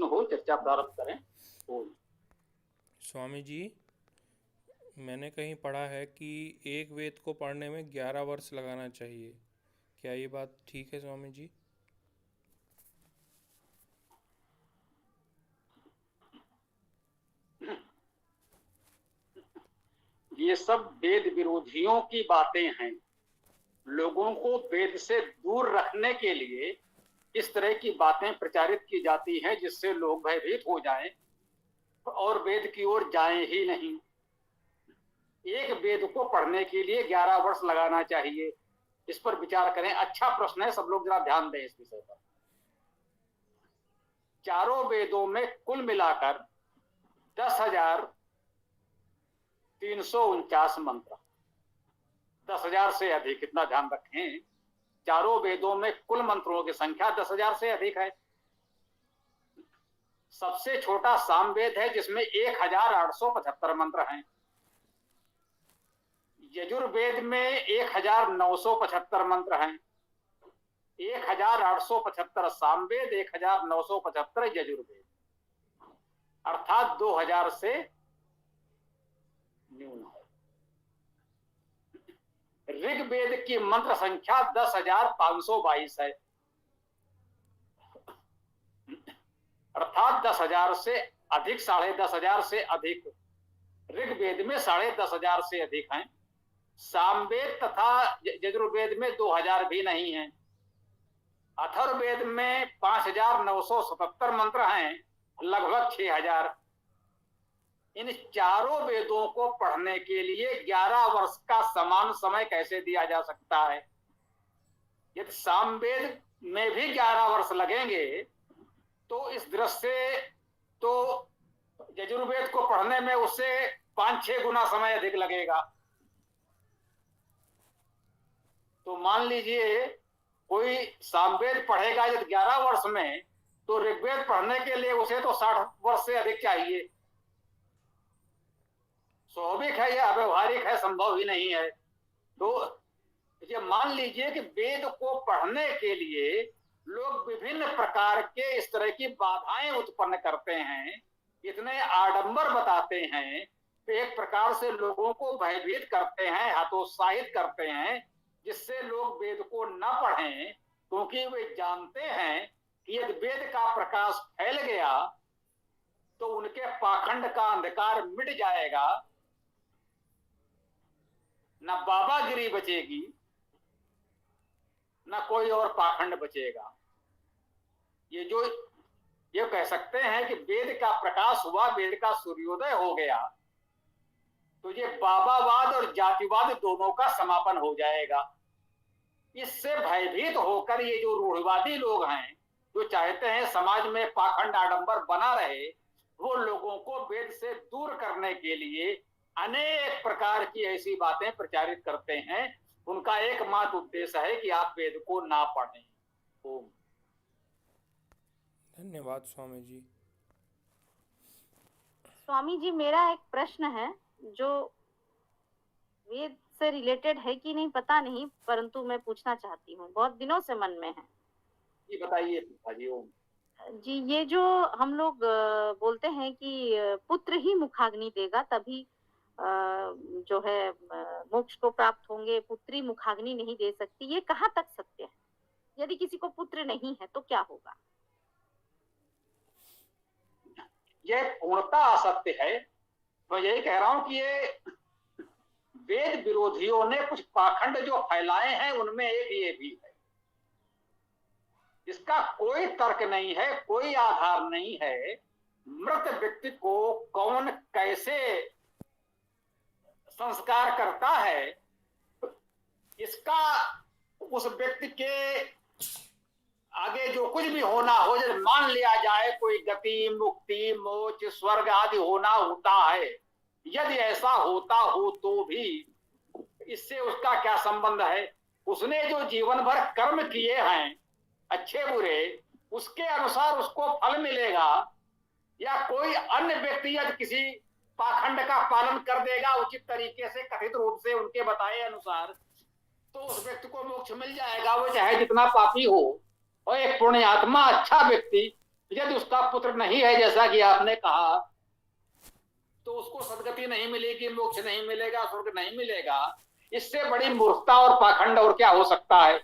प्रश्न हो चर्चा प्रारंभ करें। ओम। स्वामी जी, मैंने कहीं पढ़ा है कि एक वेद को पढ़ने में 11 वर्ष लगाना चाहिए। क्या ये बात ठीक है स्वामी जी? ये सब वेद विरोधियों की बातें हैं। लोगों को वेद से दूर रखने के लिए इस तरह की बातें प्रचारित की जाती हैं जिससे लोग भयभीत हो जाएं और वेद की ओर जाएं ही नहीं। एक वेद को पढ़ने के लिए 11 वर्ष लगाना चाहिए, इस पर विचार करें। अच्छा प्रश्न है, सब लोग जरा ध्यान दें इस विषय पर। चारों वेदों में कुल मिलाकर 10,349 मंत्र, 10,000 से अधिक, इतना ध्यान रखें। चारों वेदों में कुल मंत्रों की संख्या 10,000 से अधिक है। सबसे छोटा सामवेद है जिसमें 1,875 मंत्र हैं। यजुर्वेद में 1,975 मंत्र हैं। 1,875 सामवेद, 1,975 यजुर्वेद, अर्थात 2,000 से न्यून है। ऋग्वेद की मंत्र संख्या 10,522 है, अर्थात 10,000 से अधिक, 10,500 से अधिक। ऋग्वेद में 10,500 से अधिक हैं। सामवेद तथा यजुर्वेद में 2,000 भी नहीं है। अथर्ववेद में 5,977 मंत्र हैं, लगभग 6,000। इन चारों वेदों को पढ़ने के लिए 11 वर्ष का समान समय कैसे दिया जा सकता है? यदि सामवेद में भी 11 वर्ष लगेंगे तो इस दृष्टि से तो यजुर्वेद को पढ़ने में उससे 5-6 गुना समय अधिक लगेगा। तो मान लीजिए कोई सामवेद पढ़ेगा यदि 11 वर्ष में, तो ऋग्वेद पढ़ने के लिए उसे तो 60 वर्ष से अधिक चाहिए। स्वाभाविक है, यह अव्यवहारिक है, संभव ही नहीं है। तो ये मान लीजिए कि वेद को पढ़ने के लिए लोग विभिन्न प्रकार के इस तरह की बाधाएं उत्पन्न करते हैं, इतने आडंबर बताते हैं, तो एक प्रकार से लोगों को भयभीत करते हैं, हतोत्साहित करते हैं, जिससे लोग वेद को न पढ़ें, क्योंकि वे जानते हैं कि यदि वेद का प्रकाश फैल गया तो उनके पाखंड का अंधकार मिट जाएगा, न बाबागिरी बचेगी, न कोई और पाखंड बचेगा। ये कह सकते हैं कि वेद का प्रकाश हुआ, वेद का सूर्योदय हो गया, तो ये बाबावाद और जातिवाद दोनों का समापन हो जाएगा। इससे भयभीत होकर ये जो रूढ़िवादी लोग हैं, जो चाहते हैं समाज में पाखंड आडंबर बना रहे, वो लोगों को वेद से दूर करने के लिए अनेक प्रकार की ऐसी बातें प्रचारित करते हैं। उनका एकमात्र उद्देश्य है कि आप वेद को ना पढ़ें। ओम। धन्यवाद स्वामी जी। स्वामी जी, मेरा एक प्रश्न है जो वेद से रिलेटेड है कि नहीं पता नहीं, परंतु मैं पूछना चाहती हूँ, बहुत दिनों से मन में है। जी बताइए जी। ओम जी, ये जो हम लोग बोलते हैं कि पुत्र ही मुखाग्नि देगा, तभी जो है मोक्ष को प्राप्त होंगे, पुत्री मुखाग्नि नहीं दे सकती, ये कहाँ तक सत्य है? यदि किसी को पुत्र नहीं है तो क्या होगा? ये पूर्णता असत्य है। मैं यही कह रहा हूं कि ये वेद विरोधियों ने कुछ पाखंड जो फैलाए हैं, उनमें एक ये भी है। इसका कोई तर्क नहीं है, कोई आधार नहीं है। मृत व्यक्ति को कौन कैसे संस्कार करता है, इसका उस व्यक्ति के आगे जो कुछ भी होना हो, जब मान लिया जाए कोई गति, मुक्ति, मोक्ष, स्वर्ग आदि होना होता है, यदि ऐसा होता हो तो भी इससे उसका क्या संबंध है? उसने जो जीवन भर कर्म किए हैं अच्छे बुरे, उसके अनुसार उसको फल मिलेगा, या कोई अन्य व्यक्ति यदि किसी पाखंड का पालन कर देगा उचित तरीके से, कथित रूप से उनके बताए अनुसार, तो उस व्यक्ति को मोक्ष मिल जाएगा, वो चाहे जितना पापी हो। और एक पुण्यात्मा अच्छा व्यक्ति यदि उसका पुत्र नहीं है जैसा कि आपने कहा, तो उसको सदगति नहीं मिलेगी, मोक्ष नहीं मिलेगा, स्वर्ग नहीं मिलेगा। इससे बड़ी मूर्खता और पाखंड और क्या हो सकता है।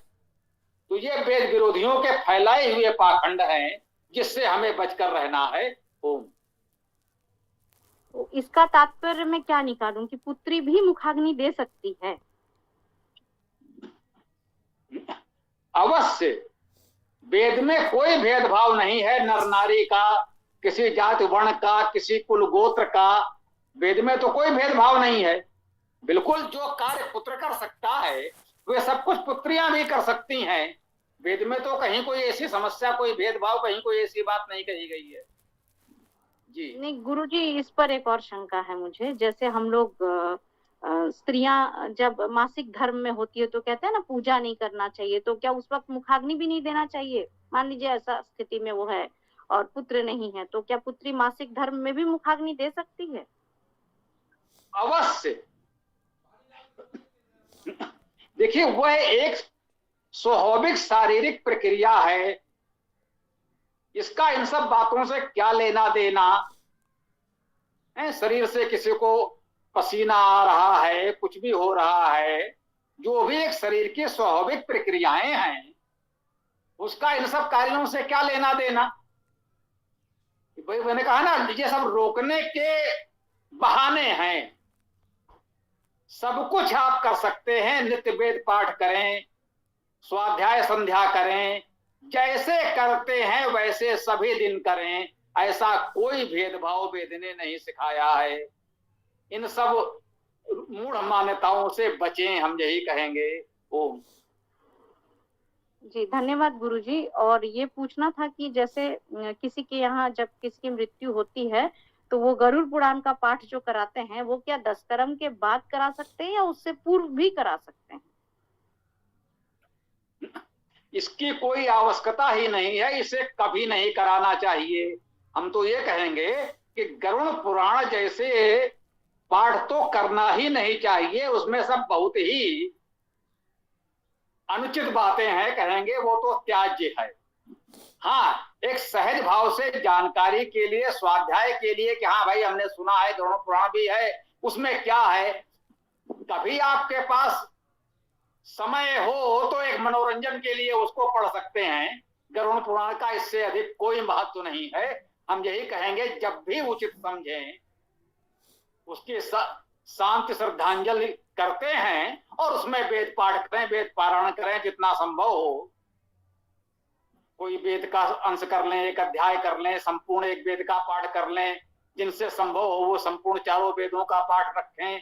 तो ये वेद विरोधियों के फैलाए हुए पाखंड हैं, जिससे हमें बचकर रहना है। ओम। तो इसका तात्पर्य मैं क्या निकालूं कि पुत्री भी मुखाग्नि दे सकती है? अवश्य, वेद में कोई भेदभाव नहीं है नर नारी का, किसी जाति वर्ण का, किसी कुल गोत्र का। वेद में तो कोई भेदभाव नहीं है। बिल्कुल जो कार्य पुत्र कर सकता है वे सब कुछ पुत्रियां भी कर सकती हैं। वेद में तो कहीं कोई ऐसी समस्या, कोई भेदभाव, कहीं कोई ऐसी बात नहीं कही गई है। जी नहीं गुरुजी, इस पर एक और शंका है मुझे। जैसे हम लोग स्त्रियां जब मासिक धर्म में होती है तो कहते हैं ना पूजा नहीं करना चाहिए, तो क्या उस वक्त मुखाग्नि भी नहीं देना चाहिए? मान लीजिए ऐसा स्थिति में वो है और पुत्र नहीं है, तो क्या पुत्री मासिक धर्म में भी मुखाग्नि दे सकती है? अवश्य। देखिए, वह एक स्वाभाविक शारीरिक प्रक्रिया है। इसका इन सब बातों से क्या लेना देना है। शरीर से किसी को पसीना आ रहा है, कुछ भी हो रहा है, जो भी एक शरीर की स्वाभाविक प्रक्रियाएं हैं, उसका इन सब कार्यों से क्या लेना देना। भाई मैंने कहा ना, ये सब रोकने के बहाने हैं। सब कुछ आप कर सकते हैं, नित्य वेद पाठ करें, स्वाध्याय संध्या करें, जैसे करते हैं वैसे सभी दिन करें। ऐसा कोई भेदभाव वेद ने नहीं सिखाया है। इन सब मूढ़ मान्यताओं से बचें, हम यही कहेंगे। ओम। जी धन्यवाद गुरुजी। और ये पूछना था कि जैसे किसी के यहाँ जब किसी की मृत्यु होती है तो वो गरुड़ पुराण का पाठ जो कराते हैं वो क्या 10 कर्म के बाद करा सकते हैं या उससे पूर्व भी करा सकते हैं? इसकी कोई आवश्यकता ही नहीं है, इसे कभी नहीं कराना चाहिए। हम तो ये कहेंगे कि गरुड़ पुराण जैसे पाठ तो करना ही नहीं चाहिए। उसमें सब बहुत ही अनुचित बातें हैं, कहेंगे वो तो त्याज्य है। हाँ, एक सहज भाव से जानकारी के लिए, स्वाध्याय के लिए कि हाँ भाई हमने सुना है गरुड़ पुराण भी है, उसमें क्या है। कभी आपके पास समय हो तो एक मनोरंजन के लिए उसको पढ़ सकते हैं। गरुड़ पुराण का इससे अधिक कोई महत्व नहीं है। हम यही कहेंगे, जब भी उचित समझें उसकी शांति श्रद्धांजलि करते हैं और उसमें वेद पाठ करें, वेद पारायण करें जितना संभव हो। कोई वेद का अंश कर लें, एक अध्याय कर लें, संपूर्ण एक वेद का पाठ कर लें, जिनसे संभव हो वो संपूर्ण चारों वेदों का पाठ रखें।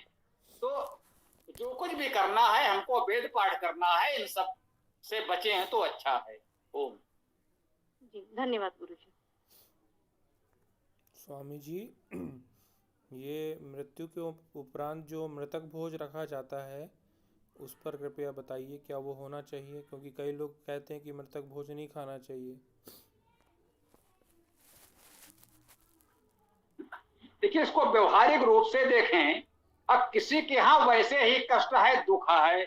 तो जो कुछ भी करना है हमको वेद पाठ करना है, इन सब से बचे हैं तो अच्छा है। ओम। जी धन्यवाद गुरुजी। स्वामी जी, ये मृत्यु के उपरांत जो मृतक भोज रखा जाता है उस पर कृपया बताइए, क्या वो होना चाहिए? क्योंकि कई लोग कहते हैं कि मृतक भोज नहीं खाना चाहिए। देखिए, इसको व्यवहारिक रूप से देखें। अब किसी के यहाँ वैसे ही कष्ट है, दुख है,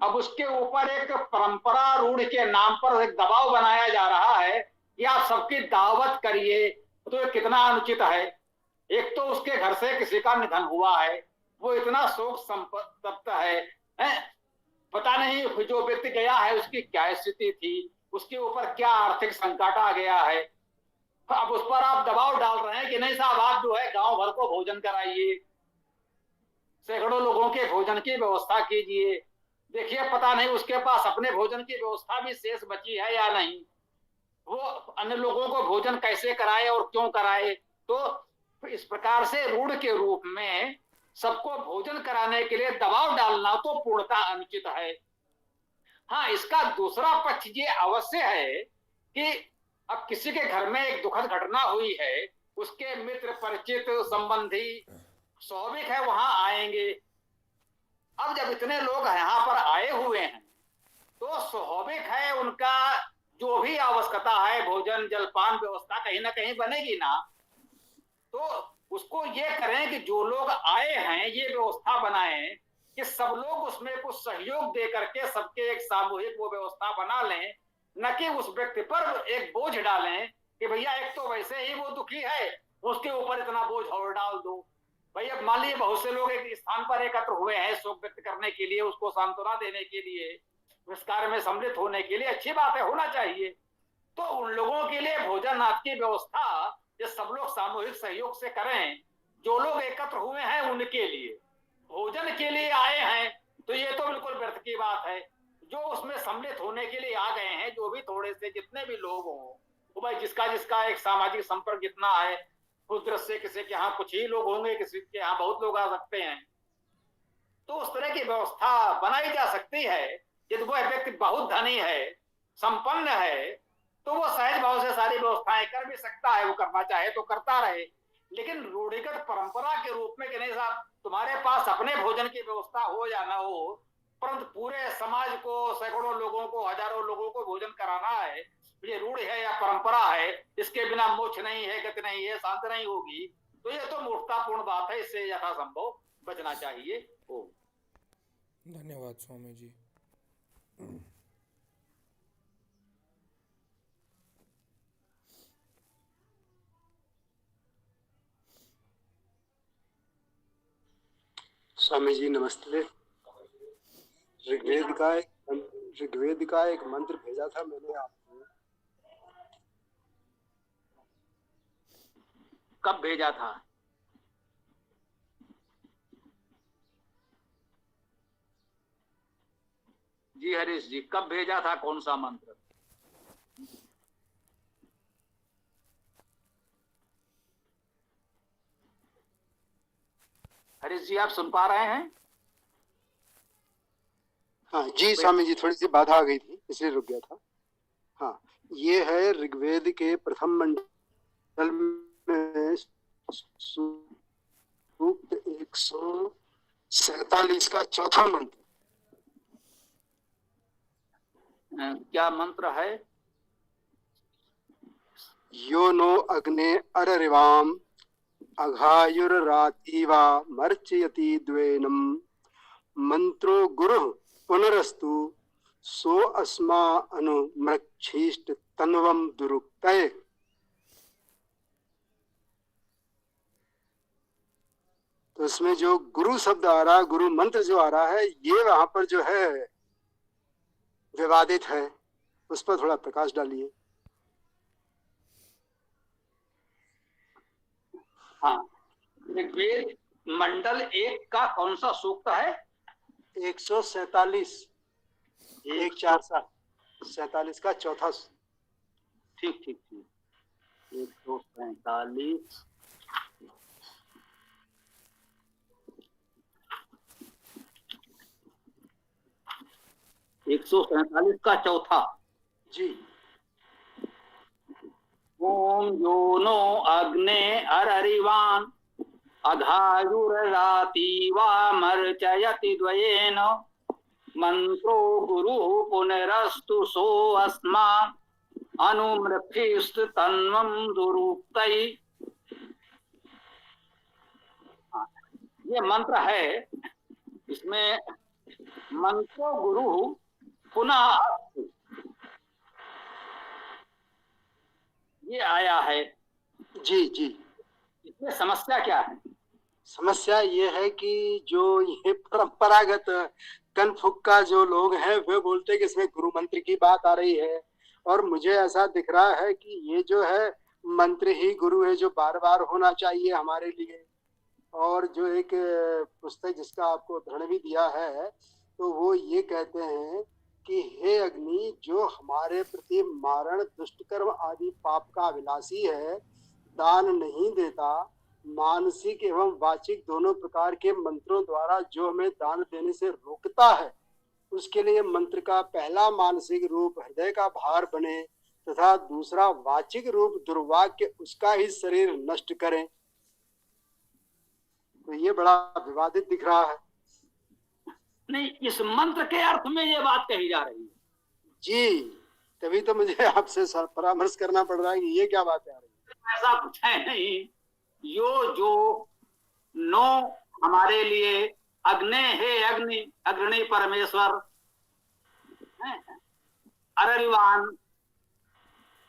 अब उसके ऊपर एक परंपरा रूढ़ के नाम पर एक दबाव बनाया जा रहा है कि आप सबकी दावत करिए, तो ये कितना अनुचित है। एक तो उसके घर से किसी का निधन हुआ है, वो इतना शोक संतप्त है, पता नहीं जो व्यक्ति गया है उसकी क्या स्थिति थी, उसके ऊपर क्या आर्थिक संकट आ गया है। अब उस पर आप दबाव डाल रहे हैं कि नहीं साहब, आप जो है गांव भर को भोजन कराइए, सैकड़ों लोगों के भोजन की व्यवस्था कीजिए। देखिए, पता नहीं उसके पास अपने भोजन की व्यवस्था भी शेष बची है या नहीं, वो अन्य लोगों को भोजन कैसे कराए और क्यों कराए। तो इस प्रकार से रूढ़ के रूप में सबको भोजन कराने के लिए दबाव डालना तो पूर्णतः अनुचित है। हाँ, इसका दूसरा पक्ष ये अवश्य है कि अब किसी के घर में एक दुखद घटना हुई है, उसके मित्र परिचित संबंधी स्वाभाविक है वहां आएंगे। अब जब इतने लोग यहाँ पर आए हुए हैं तो स्वाभाविक है उनका जो भी आवश्यकता है, भोजन जलपान व्यवस्था कहीं ना कहीं बनेगी ना। तो उसको ये करें कि जो लोग आए हैं ये व्यवस्था बनाएं कि सब लोग उसमें कुछ सहयोग दे करके सबके एक सामूहिक वो व्यवस्था बना लें, न कि उस व्यक्ति पर एक बोझ डालें कि भैया एक तो वैसे ही वो दुखी है, उसके ऊपर इतना बोझ और डाल दो। भाई अब मान लीजिए बहुत से लोग एक स्थान पर एकत्र हुए हैं शोक व्यक्त करने के लिए, उसको सांत्वना देने के लिए, इस कार्य में सम्मिलित होने के लिए, अच्छी बात है, होना चाहिए। तो उन लोगों के लिए भोजन की व्यवस्था ये सब लोग सामूहिक सहयोग से करें। जो लोग एकत्र हुए हैं उनके लिए, भोजन के लिए आए हैं, तो ये तो बिल्कुल व्यर्थ की बात है। जो उसमें सम्मिलित होने के लिए आ गए हैं, जो भी थोड़े से जितने भी लोग हों, तो भाई जिसका जिसका एक सामाजिक संपर्क जितना है, उस दृष्टि से किसी के यहाँ कुछ ही लोग होंगे, किसी के यहाँ बहुत लोग आ सकते हैं, तो उस तरह की व्यवस्था बनाई जा सकती है। यदि वह व्यक्ति बहुत धनी है, संपन्न है, तो वो सहज भाव से सारी व्यवस्थाएं कर भी सकता है, वो करना चाहे तो करता रहे। लेकिन रूढ़िगत परंपरा के रूप में कि नहीं साहब तुम्हारे पास अपने भोजन की व्यवस्था हो या ना हो, परंतु पूरे समाज को, सैकड़ों लोगों को, हजारों लोगों को भोजन कराना है, ये रूढ़ है या परंपरा है, इसके बिना मोक्ष नहीं है, गति नहीं है, शांति नहीं होगी, तो ये तो मूर्खतापूर्ण बात है। इससे यथासंभव बचना चाहिए। धन्यवाद स्वामी जी। स्वामी जी नमस्ते। ऋग्वेद का एक मंत्र भेजा था मैंने आपको। कब भेजा था? जी हरीश जी, कब भेजा था, कौन सा मंत्र? हरीश जी आप सुन पा रहे हैं? हाँ जी स्वामी जी, थोड़ी सी बाधा आ गई थी इसलिए रुक गया था। हाँ, ये है ऋग्वेद के प्रथम मंडल में सूक्त 147 का चौथा मंत्र। क्या मंत्र है? यो नो अग्ने अररिवाम अघायुर्रातीवा मर्चयति द्वेनम मंत्रो गुरु पुनरस्तु सो अस्मा अनुमृक्षिष्ट तन्वम दुरुक्तये। तो इसमें जो गुरु शब्द आ रहा है, गुरु मंत्र जो आ रहा है, ये वहां पर जो है विवादित है, उस पर थोड़ा प्रकाश डालिए। हाँ, ऋग्वेद मंडल 1 का कौन सा सूक्त है? 147 147 का चौथा। ठीक ठीक ठीक, 147 147 का चौथा जी। ओम योनो अग्ने अररिवान अघायुर्रातीवा मर्चयति द्वयेन मंत्रो गुरु पुनरस्तु सो अस्मा अनुमृक्षिष्ट तन्वम दुरुक्तये। ये मंत्र है, इसमें मंत्रो गुरु पुनः ये आया है। जी जी, इसमें समस्या क्या है? समस्या ये है कि जो ये परंपरागत कनफुक्का जो लोग हैं वे बोलते हैं कि इसमें गुरु मंत्र की बात आ रही है, और मुझे ऐसा दिख रहा है कि ये जो है मंत्र ही गुरु है, जो बार बार होना चाहिए हमारे लिए। और जो एक पुस्तक जिसका आपको उदाहरण भी दिया है, तो वो ये कहते हैं कि हे अग्नि, जो हमारे प्रति मारण, दुष्टकर्म आदि पाप का अभिलाषी है, दान नहीं देता, मानसिक एवं वाचिक दोनों प्रकार के मंत्रों द्वारा जो हमें दान देने से रोकता है, उसके लिए मंत्र का पहला मानसिक रूप हृदय का भार बने तथा दूसरा वाचिक रूप दुर्वाक्य उसका ही शरीर नष्ट करें। तो ये बड़ा विवादित दिख रहा है। नहीं, इस मंत्र के अर्थ में ये बात कही जा रही है जी, तभी तो मुझे आपसे परामर्श करना पड़ रहा है कि ये क्या बात है। ऐसा कुछ है नहीं। यो जो नो हमारे लिए अग्नि है, अग्नि अग्रणी परमेश्वर, अररिवान,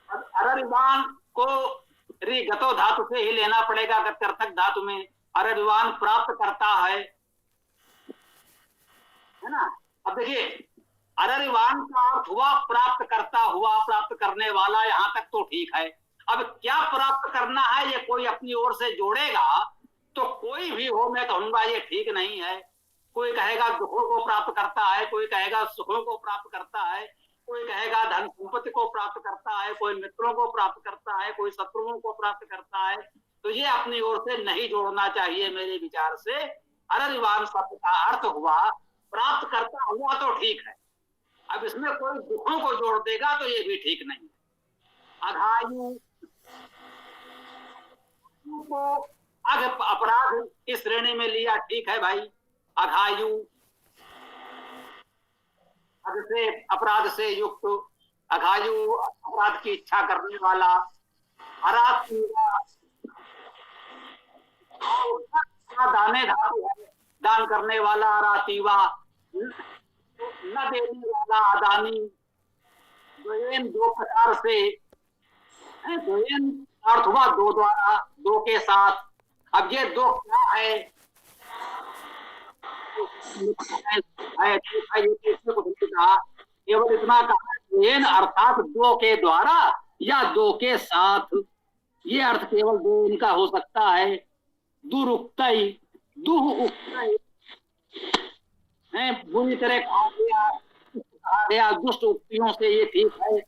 अररिवान को री गतो धातु से ही लेना पड़ेगा, गत्यर्थक धातु में अरविवान प्राप्त करता है ना। अब देखिए अररिवान का अर्थ हुआ प्राप्त करता हुआ, प्राप्त करने वाला, यहां तक तो ठीक है। अब क्या प्राप्त करना है ये कोई अपनी ओर से जोड़ेगा तो कोई भी हो मैं कहूंगा ये ठीक नहीं है। कोई कहेगा दुखों को प्राप्त करता है, कोई कहेगा सुखों को प्राप्त करता है, कोई कहेगा धन संपत्ति को प्राप्त करता है, कोई मित्रों को प्राप्त करता है, कोई शत्रुओं को प्राप्त करता है। तो ये अपनी ओर से नहीं जोड़ना चाहिए मेरे विचार से। अररिवान शब्द का अर्थ हुआ प्राप्त करता हुआ तो ठीक है। अब इसमें कोई दुखों को जोड़ देगा तो ये भी ठीक नहीं। अघायु को अघ अपराध इस श्रेणी में लिया, ठीक है भाई। अघायु अघ से अपराध से युक्त, अघायु अपराध की इच्छा करने वाला, दाने धातु है, दान करने वाला, अरातीवा न देने वाला, अदानी। दो प्रकार से अर्थ हुआ दो द्वारा, दो के साथ। अब ये दो क्या है, केवल इतना कहा अर्थात दो के द्वारा या दो के साथ, ये अर्थ केवल दो इनका हो सकता है। दुरुक्तई, दुह उक्तई बुरी तरह कहा गया दुष्ट उक्तियों से, ये ठीक है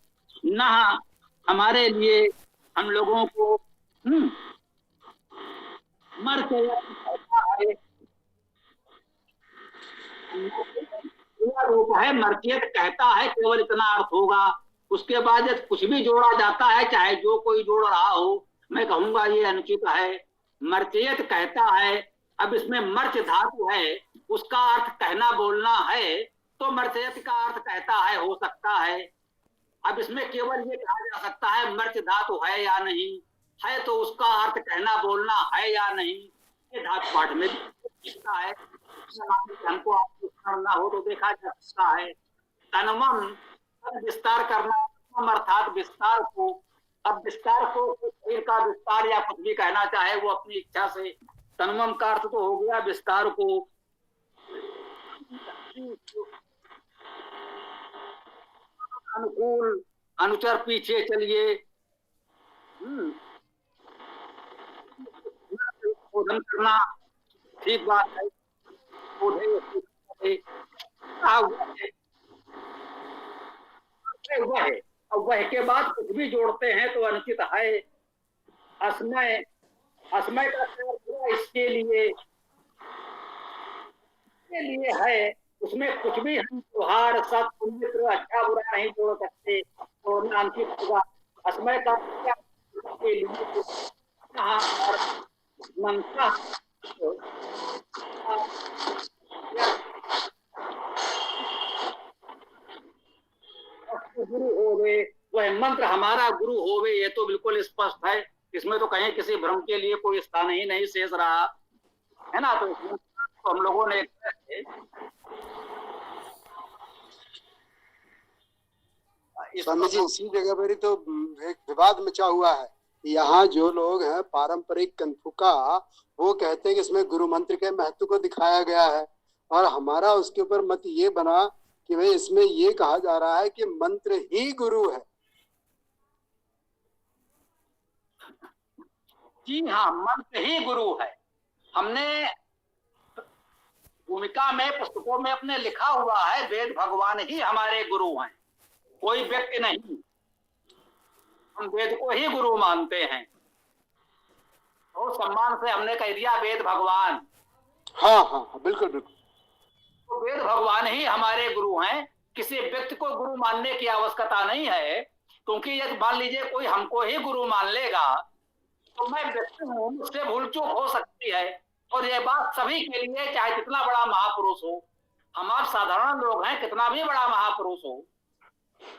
ना। हमारे लिए हम लोगों को मर के रूप है, मर्चियत कहता है, केवल इतना अर्थ होगा। उसके बाद कुछ भी जोड़ा जाता है, चाहे जो कोई जोड़ रहा हो, मैं कहूंगा ये अनुचित है। मर्चियत कहता है, अब इसमें मर्च धातु है, उसका अर्थ कहना बोलना है, तो मर्चियत का अर्थ कहता है, हो सकता है। अब इसमें केवल ये कहा जा सकता है मर्च धातु है या नहीं है, तो उसका अर्थ कहना बोलना है या नहीं, ये धातु पाठ में दिखता है। हमको ना हो तो देखा जा सकता है। तन्वम विस्तार करना, अर्थात विस्तार को। अब विस्तार को शरीर का विस्तार या कुछ भी कहना चाहे वो अपनी इच्छा से। तन्वम का अर्थ तो हो गया विस्तार को। अनुकूल, अनुचर पीछे चलिए, शोधन करना, ठीक बात है। वह के बाद कुछ भी जोड़ते हैं तो अनुचित है। अस्मय, अस्मय का इसके लिए है, उसमें कुछ भी हम त्योहार सब मित्र अच्छा बुरा नहीं जोड़ सकते, तो अनुचित होगा। अस्मय का के लिए और मनसा गुरु होवे, वह मंत्र हमारा गुरु होवे, ये तो बिल्कुल स्पष्ट है। इसमें तो कहीं किसी भ्रम के लिए कोई स्थान ही नहीं शेष रहा है ना। तो हम लोगों ने स्वामी जी इसी जगह पर ही तो एक विवाद मचा हुआ है। यहाँ जो लोग हैं पारंपरिक कनफुका, वो कहते हैं कि इसमें गुरु मंत्र के महत्व को दिखाया गया है, और हमारा उसके ऊपर मत ये बना कि भाई इसमें ये कहा जा रहा है कि मंत्र ही गुरु है। जी हाँ, मंत्र ही गुरु है। हमने भूमिका में, पुस्तकों में अपने लिखा हुआ है, वेद भगवान ही हमारे गुरु हैं, कोई व्यक्ति नहीं। हम वेद को ही गुरु मानते हैं, बहुत सम्मान से हमने कह दिया वेद भगवान। हाँ हाँ बिल्कुल बिल्कुल। तो वेद भगवान ही हमारे गुरु हैं, किसी व्यक्ति को गुरु मानने की आवश्यकता नहीं है। क्योंकि यदि मान लीजिए कोई हमको ही गुरु मान लेगा तो मैं व्यक्ति हूँ, मुझसे भूल चूक हो सकती है। और ये बात सभी के लिए, चाहे कितना बड़ा महापुरुष हो, हम आप साधारण लोग हैं, कितना भी बड़ा महापुरुष हो,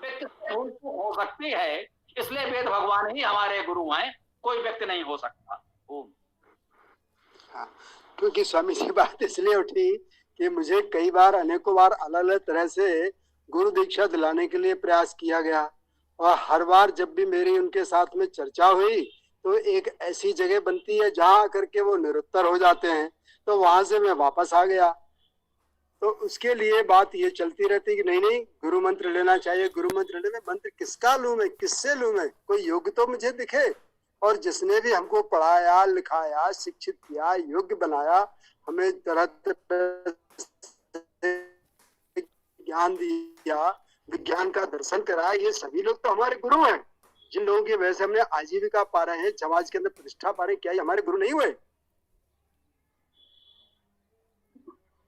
व्यक्ति से भूल चूक हो सकती है। इसलिए वेद भगवान ही हमारे गुरु हैं, कोई व्यक्ति नहीं हो सकता। हाँ, क्योंकि स्वामी जी बात इसलिए उठी कि मुझे कई बार, अनेकों बार अलग अलग तरह से गुरु दीक्षा दिलाने के लिए प्रयास किया गया, और हर बार जब भी मेरी उनके साथ में चर्चा हुई तो एक ऐसी जगह बनती है जहां करके वो निरुत्तर हो जाते हैं, तो वहां से मैं वापस आ गया। तो उसके लिए बात ये चलती रहती कि नहीं नहीं, गुरु मंत्र लेना चाहिए, गुरु मंत्र लेना। मंत्र किसका लूं मैं, किससे लूं मैं? कोई योग्य तो मुझे दिखे। और जिसने भी हमको पढ़ाया लिखाया शिक्षित किया योग्य बनाया, हमें तरह तरह से ज्ञान दिया, विज्ञान का दर्शन कराया, ये सभी लोग तो हमारे गुरु हैं। जिन लोगों की वजह से हमने आजीविका पा रहे हैं, समाज के अंदर प्रतिष्ठा पा रहे हैं, क्या ये हमारे गुरु नहीं हुए?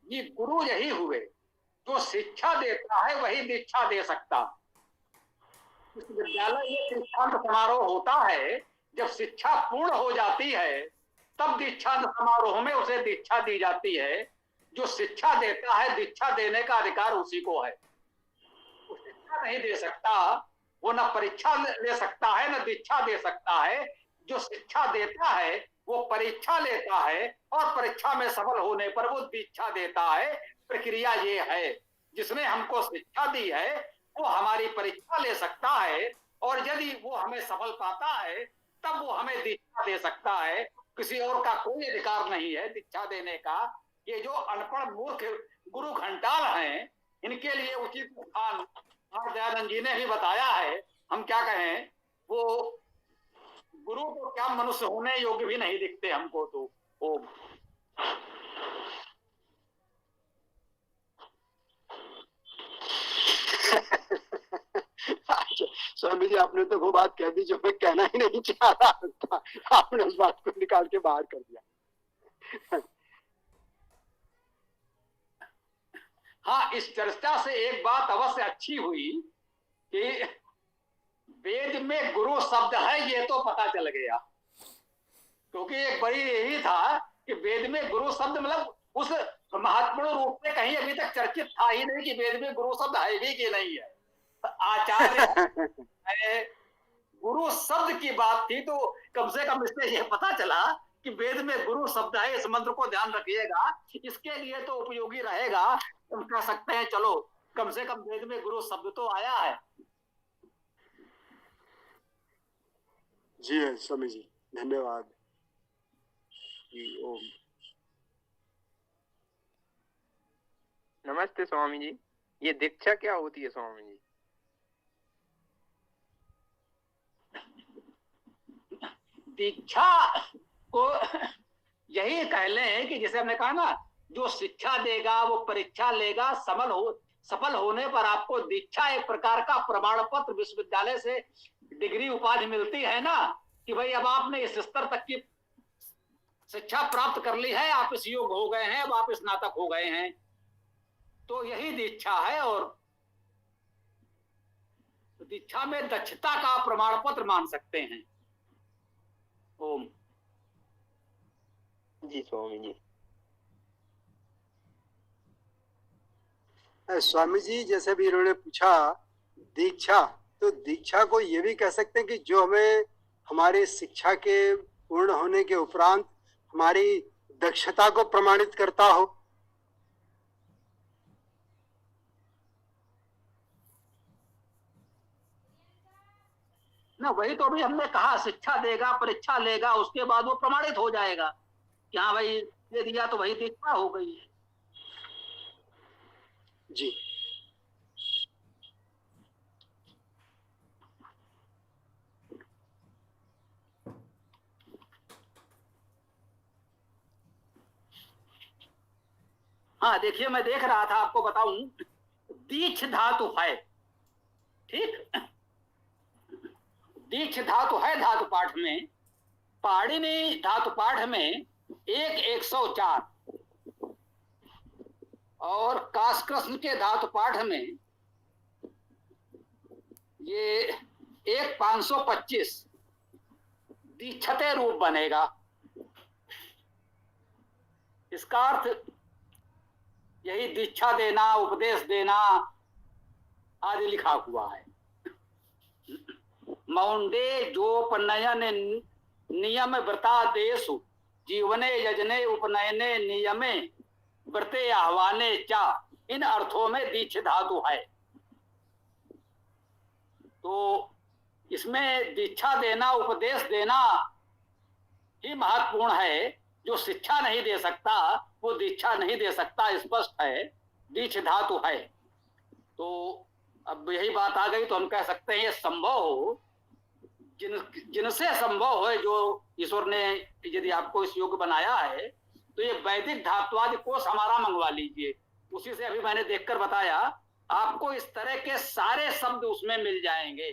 ये गुरु यही हुए। जो शिक्षा देता है वही दीक्षा दे सकता। विद्यालय में दीक्षांत समारोह होता है, जब शिक्षा पूर्ण हो जाती है तब दीक्षांत समारोह में उसे दीक्षा दी जाती है। जो शिक्षा देता है, दीक्षा देने का अधिकार उसी को है। वो शिक्षा नहीं दे सकता, वो न परीक्षा ले सकता है न दीक्षा दे सकता है। जो शिक्षा देता है वो परीक्षा लेता है और परीक्षा में सफल होने पर वो दीक्षा देता है। प्रक्रिया ये है। जिसने हमको शिक्षा दी है वो हमारी परीक्षा ले सकता है, और यदि वो हमें सफल पाता है तब वो हमें दीक्षा दे सकता है। किसी और का कोई अधिकार नहीं है दीक्षा देने का। ये जो अनपढ़ मूर्ख गुरु घंटाल हैं, इनके लिए उचित स्थान दयानंद जी ने भी बताया है। हम क्या कहें, वो गुरु को क्या मनुष्य होने योग्य भी नहीं दिखते हमको तो। ओ स्वामी जी, आपने तो वो बात कह दी जो मैं कहना ही नहीं चाह रहा था। आपने उस बात को निकाल के बाहर कर दिया। हाँ, इस चर्चा से एक बात अवश्य अच्छी हुई कि वेद में गुरु शब्द है, ये तो पता चल गया। क्योंकि एक बड़ी यही था कि वेद में गुरु शब्द मतलब उस महत्वपूर्ण रूप से कहीं अभी तक चर्चित था ही नहीं कि वेद में गुरु शब्द है भी कि नहीं है। आचार्य गुरु शब्द की बात थी, तो कम से कम इससे यह पता चला कि वेद में गुरु शब्द है। इस मंत्र को ध्यान रखिएगा, इसके लिए तो उपयोगी रहेगा। हम कह सकते हैं चलो कम से कम वेद में गुरु शब्द तो आया है। जी है स्वामी जी, धन्यवाद। ओम। नमस्ते स्वामी जी, ये दीक्षा क्या होती है स्वामी जी? दीक्षा को यही कह लें कि जैसे हमने कहा ना, जो शिक्षा देगा वो परीक्षा लेगा, सफल होने पर आपको दीक्षा एक प्रकार का प्रमाण पत्र विश्वविद्यालय से डिग्री उपाधि मिलती है ना, कि भाई अब आपने इस स्तर तक की शिक्षा प्राप्त कर ली है, आप इस योग्य हो गए हैं, अब आप स्नातक हो गए हैं, तो यही दीक्षा है। और दीक्षा में दक्षता का प्रमाण पत्र मान सकते हैं। ओम। जी स्वामी जी। स्वामी जी, जैसे भी इन्होंने पूछा दीक्षा, तो दीक्षा को ये भी कह सकते हैं कि जो हमें हमारे शिक्षा के पूर्ण होने के उपरांत हमारी दक्षता को प्रमाणित करता हो। ना वही तो अभी हमने कहा, शिक्षा देगा परीक्षा लेगा, उसके बाद वो प्रमाणित हो जाएगा कि हाँ भाई ये दिया तो वही दीक्षा हो गई। जी। हाँ देखिए, मैं देख रहा था, आपको बताऊं, दीक्ष धातु है, ठीक। दीक्ष धातु है धातु पाठ में, पाणिनि धातु पाठ में 104 और काशकृष्ण के धातु पाठ में ये 1525 दीक्षते रूप बनेगा। इसका अर्थ यही दीक्षा देना, उपदेश देना आदि लिखा हुआ है। मौंडे जोपनयन नियम व्रतादेशु जीवने यजने उपनयने नियमे व्रते आह्वाने चा, इन अर्थों में दीक्ष धातु है। तो इसमें दीक्षा देना, उपदेश देना ही महत्वपूर्ण है। जो शिक्षा नहीं दे सकता वो दीक्षा नहीं दे सकता, स्पष्ट है, दीक्ष धातु है। तो अब यही बात आ गई तो हम कह सकते हैं ये संभव हो, जिनसे संभव हो, जो ईश्वर ने यदि आपको इस योग्य बनाया है, तो ये वैदिक धात्वादि कोष हमारा मंगवा लीजिए। उसी से अभी मैंने देखकर बताया, आपको इस तरह के सारे शब्द उसमें मिल जाएंगे।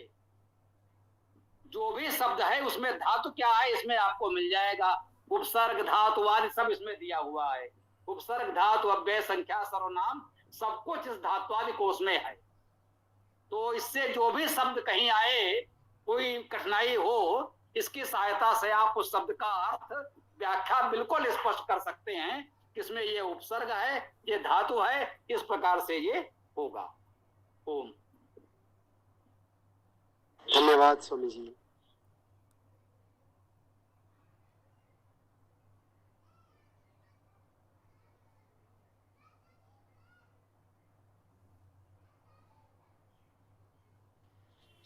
जो भी शब्द है उसमें धातु क्या है इसमें आपको मिल जाएगा। उपसर्ग धातु आदि सब इसमें दिया हुआ है। उपसर्ग धातु, अव्यय, संख्या, सर्वनाम सब कुछ इस धात्वादि कोष में है। तो इससे जो भी शब्द कहीं आए, कोई कठिनाई हो, इसकी सहायता से आप उस शब्द का अर्थ, व्याख्या बिल्कुल स्पष्ट कर सकते हैं कि इसमें ये उपसर्ग है, ये धातु है, इस प्रकार से ये होगा। ओम। धन्यवाद स्वामी जी।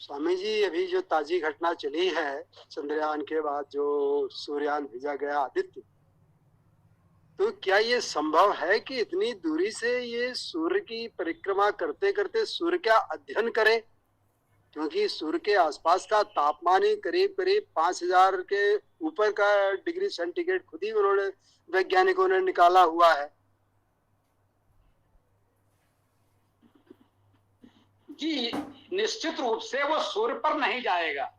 स्वामी जी, अभी जो ताजी घटना चली है चंद्रयान के बाद जो सूर्ययान भेजा गया आदित्य, तो क्या ये संभव है कि इतनी दूरी से ये सूर्य की परिक्रमा करते करते सूर्य का अध्ययन करे? क्योंकि सूर्य के आसपास का तापमान ही करीब करीब 5000 के ऊपर का डिग्री सेंटीग्रेड खुद ही उन्होंने, वैज्ञानिकों ने निकाला हुआ है। जी, निश्चित रूप से वो सूर्य पर नहीं जाएगा।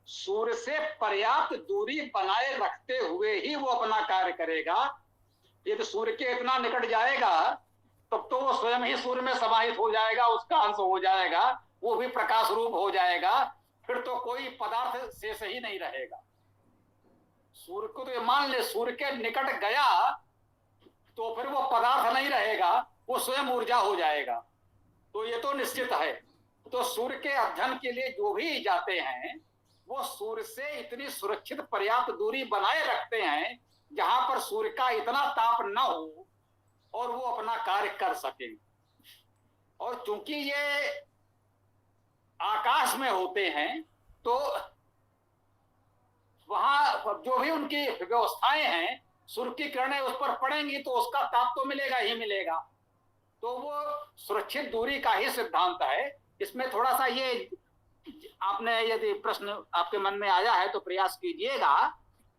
सूर्य से पर्याप्त दूरी बनाए रखते हुए ही वो अपना कार्य करेगा। यदि सूर्य के इतना निकट जाएगा तब तो वो स्वयं ही सूर्य में समाहित हो जाएगा, उसका अंश हो जाएगा, वो भी प्रकाश रूप हो जाएगा। फिर तो कोई पदार्थ शेष ही नहीं रहेगा। सूर्य को तो ये मान ले, सूर्य के निकट गया तो फिर वो पदार्थ नहीं रहेगा, वो स्वयं ऊर्जा हो जाएगा। तो ये तो निश्चित है। तो सूर्य के अध्ययन के लिए जो भी जाते हैं वो सूर्य से इतनी सुरक्षित पर्याप्त दूरी बनाए रखते हैं जहां पर सूर्य का इतना ताप न हो और वो अपना कार्य कर सके। और चूंकि ये आकाश में होते हैं तो वहां जो भी उनकी व्यवस्थाएं हैं, सूर्य की किरणें उस पर पड़ेंगी तो उसका ताप तो मिलेगा ही मिलेगा। तो वो सुरक्षित दूरी का ही सिद्धांत है। इसमें थोड़ा सा ये, आपने यदि प्रश्न आपके मन में आया है तो प्रयास कीजिएगा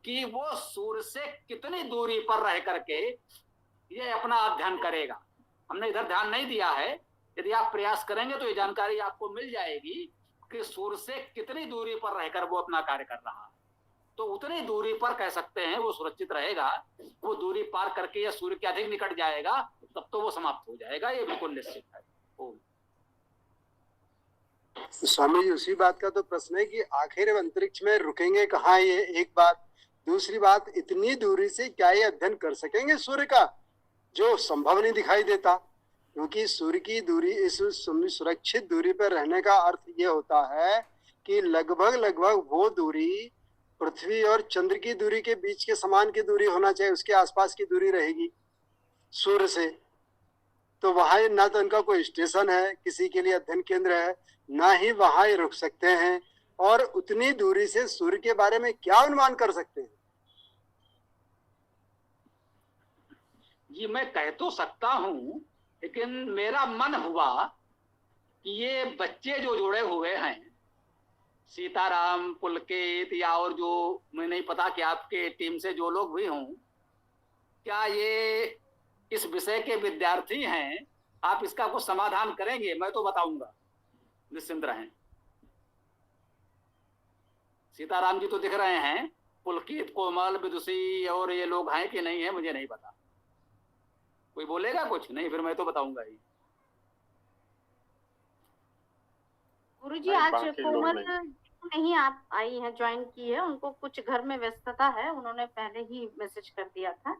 कि वो सूर्य से कितनी दूरी पर रह करके ये अपना अध्ययन करेगा। हमने इधर ध्यान नहीं दिया है। यदि आप प्रयास करेंगे तो ये जानकारी आपको मिल जाएगी कि सूर्य से कितनी दूरी पर रहकर वो अपना कार्य कर रहा है। तो उतनी दूरी पर कह सकते हैं वो सुरक्षित रहेगा। वो दूरी पार करके या सूर्य के अधिक निकट जाएगा तब तो वो समाप्त हो जाएगा, ये बिल्कुल निश्चित है। स्वामी जी, उसी बात का तो प्रश्न है कि आखिर अंतरिक्ष में रुकेंगे कहाँ, ये एक बात। दूसरी बात, इतनी दूरी से क्या ये अध्ययन कर सकेंगे सूर्य का, जो संभव नहीं दिखाई देता। क्योंकि सूर्य की दूरी, इस सुरक्षित दूरी पर रहने का अर्थ ये होता है कि लगभग वो दूरी पृथ्वी और चंद्र की दूरी के बीच के समान की दूरी होना चाहिए, उसके आसपास की दूरी रहेगी सूर्य से। तो वहां ना तो उनका कोई स्टेशन है, किसी के लिए अध्ययन केंद्र है, ना ही वहां रुक सकते हैं। और उतनी दूरी से सूर्य के बारे में क्या अनुमान कर सकते हैं? ये मैं कह तो सकता हूं, लेकिन मेरा मन हुआ कि ये बच्चे जो जुड़े हुए हैं, सीताराम, पुलकित या और जो, मैं नहीं पता कि आपके टीम से जो लोग भी हों, क्या ये इस विषय के विद्यार्थी हैं? आप इसका कुछ समाधान करेंगे? मैं तो बताऊंगा, निश्चिंत रहें। सीताराम जी तो दिख रहे हैं, पुलकित, कोमल, विदुषी और ये लोग हैं कि नहीं है मुझे नहीं पता। कोई बोलेगा कुछ? नहीं, फिर मैं तो बताऊंगा ही। गुरुजी, आज कोमल नहीं आप आई है, ज्वाइन की है, उनको कुछ घर में व्यस्तता है, उन्होंने पहले ही मैसेज कर दिया था।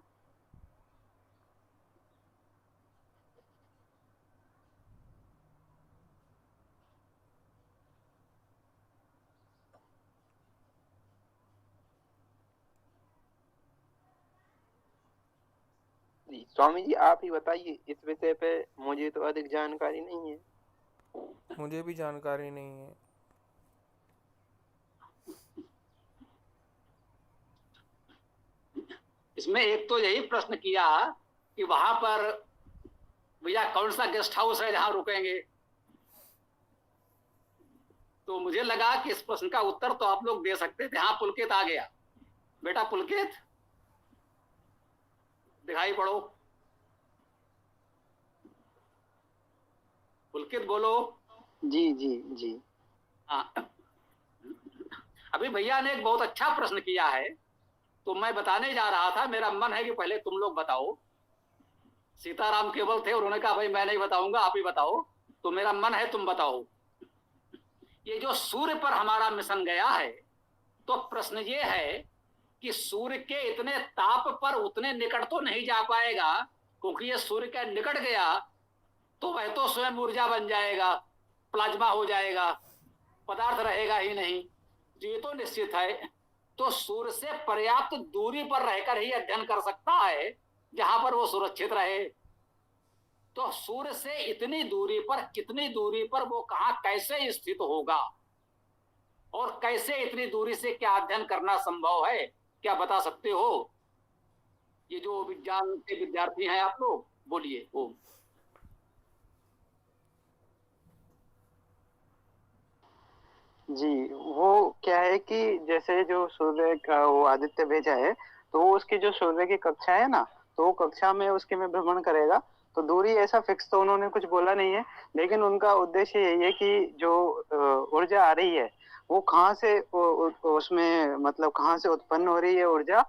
स्वामी जी आप ही बताइए इस विषय पे, मुझे तो अधिक जानकारी नहीं है। मुझे भी जानकारी नहीं है। इसमें एक तो यही प्रश्न किया कि वहां पर भैया कौन सा गेस्ट हाउस है जहां रुकेंगे, तो मुझे लगा कि इस प्रश्न का उत्तर तो आप लोग दे सकते थे। हाँ, पुलकित आ गया। बेटा पुलकित, दिखाई पड़ो। पुलकित बोलो। जी जी जी। हाँ, अभी भैया ने एक बहुत अच्छा प्रश्न किया है, तो मैं बताने जा रहा था। मेरा मन है कि पहले तुम लोग बताओ। सीताराम केवल थे, उन्होंने कहा भाई मैं नहीं बताऊंगा, आप ही बताओ। तो मेरा मन है तुम बताओ। ये जो सूर्य पर हमारा मिशन गया है, तो प्रश्न ये है कि सूर्य के इतने ताप पर उतने निकट तो नहीं जा पाएगा, क्योंकि ये सूर्य के निकट गया तो वह तो स्वयं ऊर्जा बन जाएगा, प्लाज्मा हो जाएगा, पदार्थ रहेगा ही नहीं। ये तो निश्चित है। तो सूर्य से पर्याप्त दूरी पर रहकर ही अध्ययन कर सकता है, जहां पर वो सुरक्षित रहे। तो सूर्य से इतनी दूरी पर, कितनी दूरी पर वो कहां कैसे स्थित होगा, और कैसे इतनी दूरी से क्या अध्ययन करना संभव है, क्या बता सकते हो? ये जो विज्ञान के विद्यार्थी हैं आप लोग, बोलिए। ओम। जी, वो क्या है कि जैसे जो सूर्य का वो आदित्य भेजा है, तो वो उसकी जो सूर्य की कक्षा है ना, तो वो कक्षा में उसके में भ्रमण करेगा। तो दूरी ऐसा फिक्स तो उन्होंने कुछ बोला नहीं है, लेकिन उनका उद्देश्य यही है कि जो ऊर्जा आ रही है वो कहाँ से उसमें मतलब कहाँ से उत्पन्न हो रही है ऊर्जा,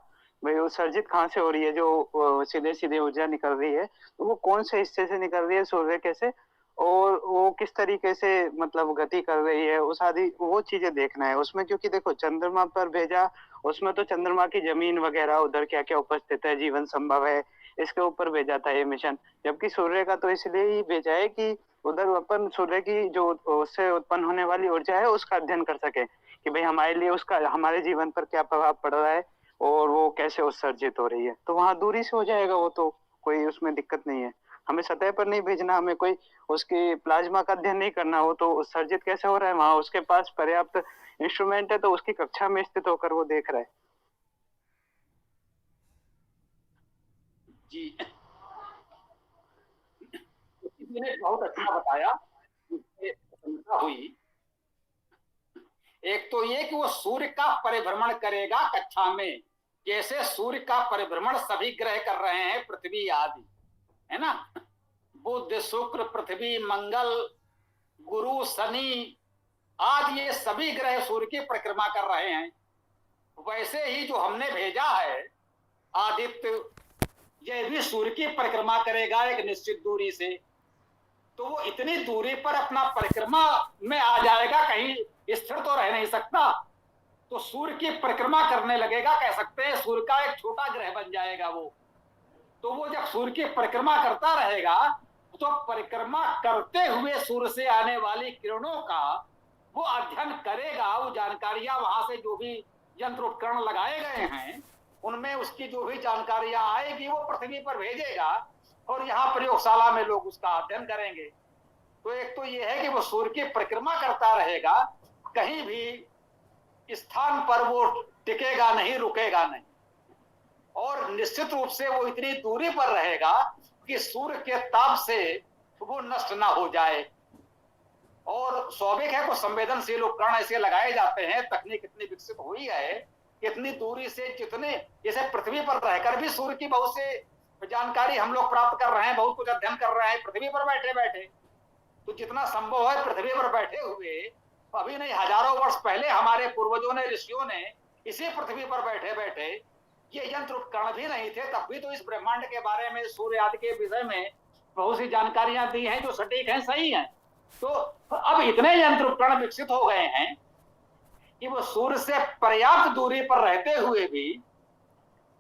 भाई उत्सर्जित कहाँ से हो रही है, जो सीधे सीधे ऊर्जा निकल रही है, तो वो कौन से हिस्से से निकल रही है सूर्य के से, और वो किस तरीके से मतलब गति कर रही है, उस आदि वो चीजें देखना है उसमें। क्योंकि देखो चंद्रमा पर भेजा, उसमें तो चंद्रमा की जमीन वगैरह उधर क्या क्या उपस्थित है, जीवन संभव है, इसके ऊपर भेजा था ये मिशन। जबकि सूर्य का तो इसलिए ही भेजा है कि उधर अपन सूर्य की जो उससे उत्पन्न होने वाली ऊर्जा है उसका अध्ययन कर सके, कि भाई हमारे लिए उसका हमारे जीवन पर क्या प्रभाव पड़ रहा है और वो कैसे उत्सर्जित हो रही है। तो वहां दूरी से हो जाएगा वो, तो कोई उसमें दिक्कत नहीं है। हमें सतह पर नहीं भेजना, हमें कोई उसकी प्लाज्मा का अध्ययन नहीं करना हो, तो उत्सर्जित कैसे हो रहा है वहां उसके पास पर्याप्त इंस्ट्रूमेंट है, तो उसकी कक्षा में स्थित होकर वो देख रहा है। जी, किसी ने बहुत अच्छा बताया, मुझे प्रसन्नता हुई। एक तो ये कि वो सूर्य का परिभ्रमण करेगा कक्षा में, जैसे सूर्य का परिभ्रमण सभी ग्रह कर रहे हैं, पृथ्वी आदि, है ना। बुध, शुक्र, पृथ्वी, मंगल, गुरु, शनि आदि ये सभी ग्रह सूर्य की परिक्रमा कर रहे हैं। वैसे ही जो हमने भेजा है आदित्य, यह भी सूर्य की परिक्रमा करेगा एक निश्चित दूरी से। तो वो इतनी दूरी पर अपना परिक्रमा में आ जाएगा, कहीं स्थिर तो रह नहीं सकता। तो सूर्य की परिक्रमा करने लगेगा, कह सकते हैं सूर्य का एक छोटा ग्रह बन जाएगा वो। तो वो जब सूर्य की परिक्रमा करता रहेगा, तो परिक्रमा करते हुए सूर्य से आने वाली किरणों का वो अध्ययन करेगा। वो जानकारियां वहां से जो भी यंत्र उपकरण लगाए गए हैं उनमें उसकी जो भी जानकारियां आएगी वो पृथ्वी पर भेजेगा, और यहाँ प्रयोगशाला में लोग उसका अध्ययन करेंगे। तो एक तो ये है कि वो सूर्य की परिक्रमा करता रहेगा, कहीं भी स्थान पर वो टिकेगा नहीं, रुकेगा नहीं, और निश्चित रूप से वो इतनी दूरी पर रहेगा कि सूर्य के ताप से वो नष्ट ना हो जाए। और स्वाभाविक है, कुछ संवेदनशील उपकरण ऐसे लगाए जाते हैं, तकनीक इतनी विकसित हुई है, इतनी दूरी से जितने, जैसे पृथ्वी पर रहकर भी सूर्य की बहुत से जानकारी हम लोग प्राप्त कर रहे हैं, बहुत कुछ अध्ययन कर रहे हैं पृथ्वी पर बैठे बैठे। तो जितना संभव है पृथ्वी पर बैठे हुए, अभी नहीं हजारों वर्ष पहले हमारे पूर्वजों ने, ऋषियों ने इसी पृथ्वी पर बैठे बैठे, ये यंत्र उपकरण भी नहीं थे तब भी तो इस ब्रह्मांड के बारे में, सूर्य आदि के विषय में बहुत सी जानकारियां दी हैं जो सटीक हैं, सही हैं। तो अब इतने यंत्र उपकरण विकसित हो गए हैं कि वो सूर्य से पर्याप्त दूरी पर रहते हुए भी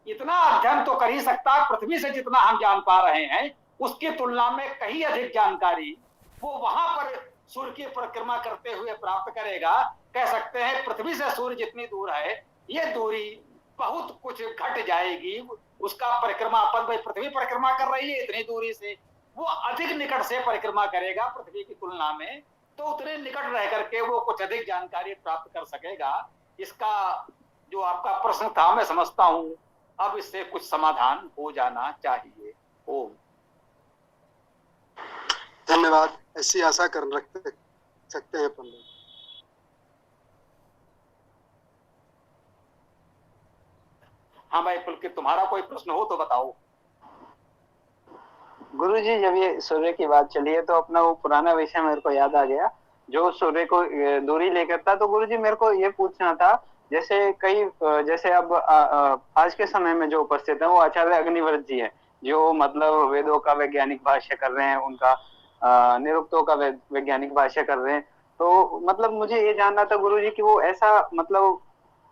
इतना अध्ययन तो कर ही सकता है। पृथ्वी से जितना हम जान पा रहे हैं उसकी तुलना में कहीं अधिक जानकारी वो वहां पर सूर्य की परिक्रमा करते हुए प्राप्त करेगा। कह सकते हैं पृथ्वी से सूर्य जितनी दूर है, ये दूरी बहुत कुछ घट जाएगी। उसका परिक्रमा, अपन भाई पृथ्वी परिक्रमा कर रही है इतनी दूरी से, वो अधिक निकट से परिक्रमा करेगा पृथ्वी की तुलना में, तो उतने निकट रह करके वो कुछ अधिक जानकारी प्राप्त कर सकेगा। इसका जो आपका प्रश्न था मैं समझता हूँ अब इससे कुछ समाधान हो जाना चाहिए। ओम। धन्यवाद, ऐसी आशा कर रख सकते हैं पंडित। हाँ भाई पुलकित, तुम्हारा कोई प्रश्न हो तो बताओ। गुरुजी, जब ये सूर्य की बात चली है तो अपना वो पुराना विषय मेरे को याद आ गया, जो सूर्य को दूरी लेकर था। तो गुरुजी मेरे को ये पूछना था, जैसे जैसे अब आज के समय में जो उपस्थित है वो आचार्य अग्निव्रत जी है, जो मतलब वेदों का वैज्ञानिक भाष्य कर रहे हैं, उनका निरुक्तों का वैज्ञानिक भाष्य कर रहे हैं। तो मतलब मुझे ये जानना था गुरुजी कि वो ऐसा मतलब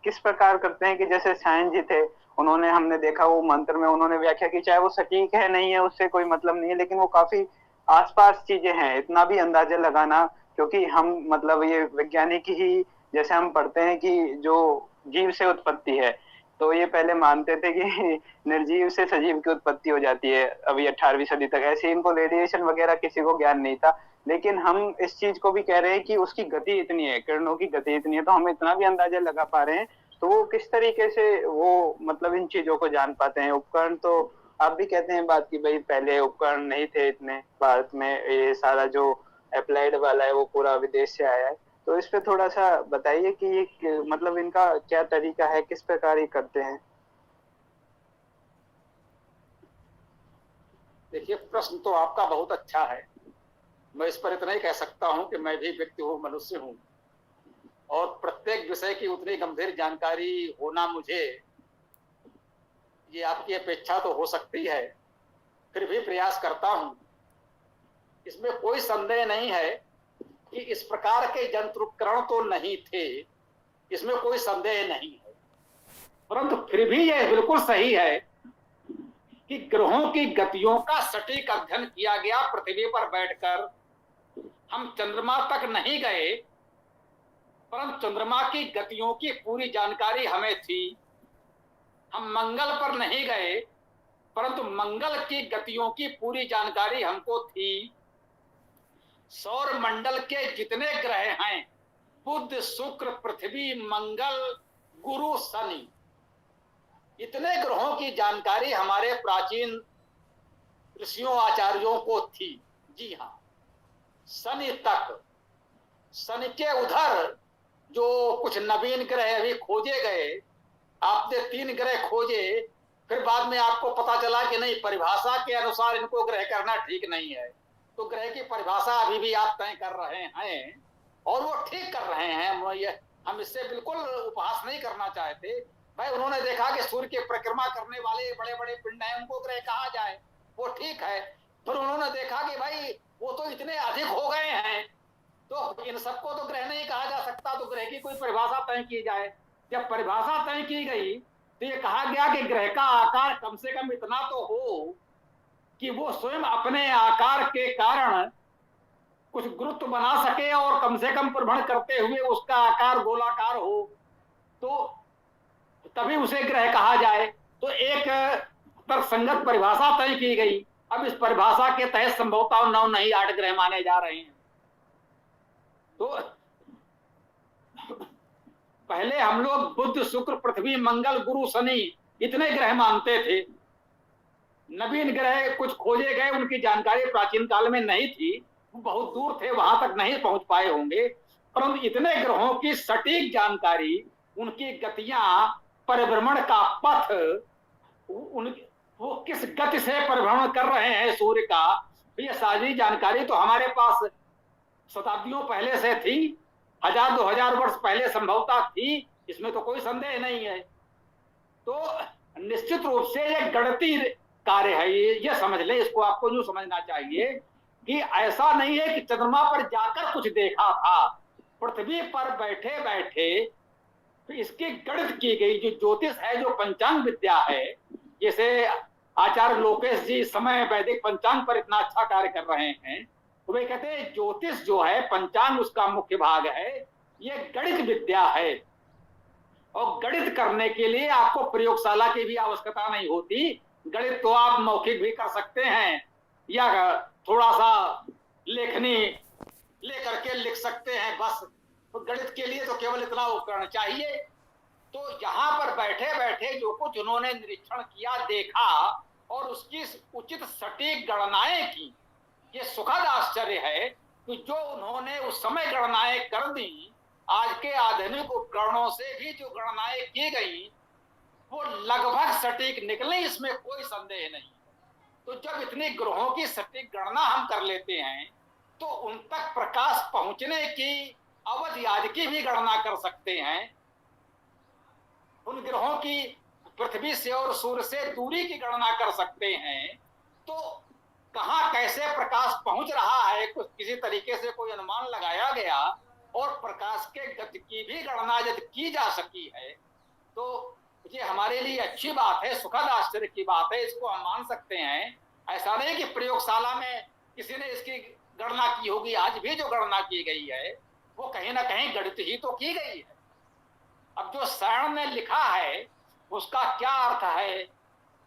किस प्रकार करते हैं कि जैसे सायन जी थे, उन्होंने, हमने देखा वो मंत्र में उन्होंने व्याख्या की, चाहे वो सटीक है नहीं है उससे कोई मतलब नहीं है, लेकिन वो काफी आसपास चीजें हैं, इतना भी अंदाजा लगाना, क्योंकि हम मतलब ये वैज्ञानिक ही, जैसे हम पढ़ते हैं कि जो जीव से उत्पत्ति है, तो ये पहले मानते थे कि निर्जीव से सजीव की उत्पत्ति हो जाती है, अभी 18वीं सदी तक ऐसे इनको रेडिएशन वगैरह किसी को ज्ञान नहीं था। लेकिन हम इस चीज को भी कह रहे हैं कि उसकी गति इतनी है, किरणों की गति इतनी है, तो हम इतना भी अंदाजा लगा पा रहे हैं। तो वो किस तरीके से वो मतलब इन चीजों को जान पाते हैं? उपकरण तो आप भी कहते हैं बात की भाई पहले उपकरण नहीं थे इतने भारत में, ये सारा जो अप्लाइड वाला है वो पूरा विदेश से आया है। तो इस पे थोड़ा सा बताइए कि ये मतलब इनका क्या तरीका है, किस प्रकार ये करते हैं? देखिए, प्रश्न तो आपका बहुत अच्छा है। मैं इस पर इतना ही कह सकता हूं कि मैं भी व्यक्ति हूं, मनुष्य हूं, और प्रत्येक विषय की उतनी गंभीर जानकारी होना मुझे, ये आपकी अपेक्षा तो हो सकती है, फिर भी प्रयास करता हूं। इसमें कोई संदेह नहीं है कि इस प्रकार के यंत्र उपकरण तो नहीं थे, इसमें कोई संदेह नहीं है, परंतु फिर भी यह बिल्कुल सही है कि ग्रहों की गतियों का सटीक अध्ययन किया गया। पृथ्वी पर बैठकर हम चंद्रमा तक नहीं गए, परंतु चंद्रमा की गतियों की पूरी जानकारी हमें थी। हम मंगल पर नहीं गए, परंतु मंगल की गतियों की पूरी जानकारी हमको थी। सौर मंडल के जितने ग्रह हैं, बुध, शुक्र, पृथ्वी, मंगल, गुरु, शनि, इतने ग्रहों की जानकारी हमारे प्राचीन ऋषियों आचार्यों को थी। जी हाँ, शनि तक। शनि के उधर जो कुछ नवीन ग्रह अभी खोजे गए, आपने 3 ग्रह खोजे, फिर बाद में आपको पता चला कि नहीं, परिभाषा के अनुसार इनको ग्रह करना ठीक नहीं है, तो ग्रह की परिभाषा अभी भी आप तय कर रहे हैं और वो ठीक कर रहे हैं। हम इससे बिल्कुल उपहास नहीं करना चाहते भाई। उन्होंने देखा कि सूर्य की परिक्रमा करने वाले बड़े बड़े पिंड हैं, उनको ग्रह कहा जाए, वो ठीक है। फिर उन्होंने देखा कि भाई वो तो इतने अधिक हो गए हैं, तो इन सबको तो ग्रह नहीं कहा जा सकता, तो ग्रह की कोई परिभाषा तय की जाए। जब परिभाषा तय की गई तो ये कहा गया कि ग्रह का आकार कम से कम इतना तो हो कि वो स्वयं अपने आकार के कारण कुछ गुरुत्व बना सके और कम से कम परिभ्रमण करते हुए उसका आकार गोलाकार हो, तो तभी उसे ग्रह कहा जाए। तो एक तर्कसंगत परिभाषा तय की गई। अब इस परिभाषा के तहत संभवतः 9 नहीं 8 ग्रह माने जा रहे हैं। तो पहले हम लोग बुध, शुक्र, पृथ्वी, मंगल, गुरु, शनि इतने ग्रह मानते थे। नवीन ग्रह कुछ खोजे गए, उनकी जानकारी प्राचीन काल में नहीं थी, बहुत दूर थे, वहां तक नहीं पहुंच पाए होंगे, परंतु इतने ग्रहों की सटीक जानकारी, उनकी गतियां, परिभ्रमण का पथ, वो किस गति से परिभ्रमण कर रहे हैं सूर्य का, ये सारी जानकारी तो हमारे पास शताब्दियों पहले से थी, 1000-2000 वर्ष पहले संभवतः थी, इसमें तो कोई संदेह नहीं है। तो निश्चित रूप से ये गणितीय कार्य है, ये समझ ले, इसको आपको यूं समझना चाहिए कि ऐसा नहीं है कि चंद्रमा पर जाकर कुछ देखा था, पृथ्वी पर बैठे बैठे तो इसकी गणित की गई। जो ज्योतिष है, जो पंचांग विद्या है, जैसे आचार्य लोकेश जी समय वैदिक पंचांग पर इतना अच्छा कार्य कर रहे हैं, तो वे कहते हैं ज्योतिष जो है, पंचांग उसका मुख्य भाग है, ये गणित विद्या है, और गणित करने के लिए आपको प्रयोगशाला की भी आवश्यकता नहीं होती। गणित तो आप मौखिक भी कर सकते हैं या थोड़ा सा लेखनी लेकर के लिख सकते हैं, बस। तो गणित के लिए तो केवल इतना उपकरण चाहिए। तो यहाँ पर बैठे बैठे जो कुछ उन्होंने निरीक्षण किया, देखा और उसकी उचित सटीक गणनाएं की, ये सुखद आश्चर्य है कि जो उन्होंने उस समय गणनाएं कर दी, आज के आधुनिक उपकरणों से भी जो गणनाएं की गई वो लगभग सटीक निकले, इसमें कोई संदेह नहीं। तो जब इतनी ग्रहों की सटीक गणना हम कर लेते हैं तो उन तक प्रकाश पहुंचने की अवधि आज की भी गणना कर सकते हैं। उन ग्रहों की पृथ्वी से और सूर्य से दूरी की गणना कर सकते हैं। तो कहां कैसे प्रकाश पहुंच रहा है, कुछ किसी तरीके से कोई अनुमान लगाया गया और प्रकाश के गति की भी गणना यदि की जा सकी है तो ये हमारे लिए अच्छी बात है, सुखद आश्चर्य की बात है, इसको हम मान सकते हैं। ऐसा नहीं कि प्रयोगशाला में किसी ने इसकी गणना की होगी, आज भी जो गणना की गई है वो कहीं ना कहीं गणित ही तो की गई है। अब जो सायण ने लिखा है उसका क्या अर्थ है,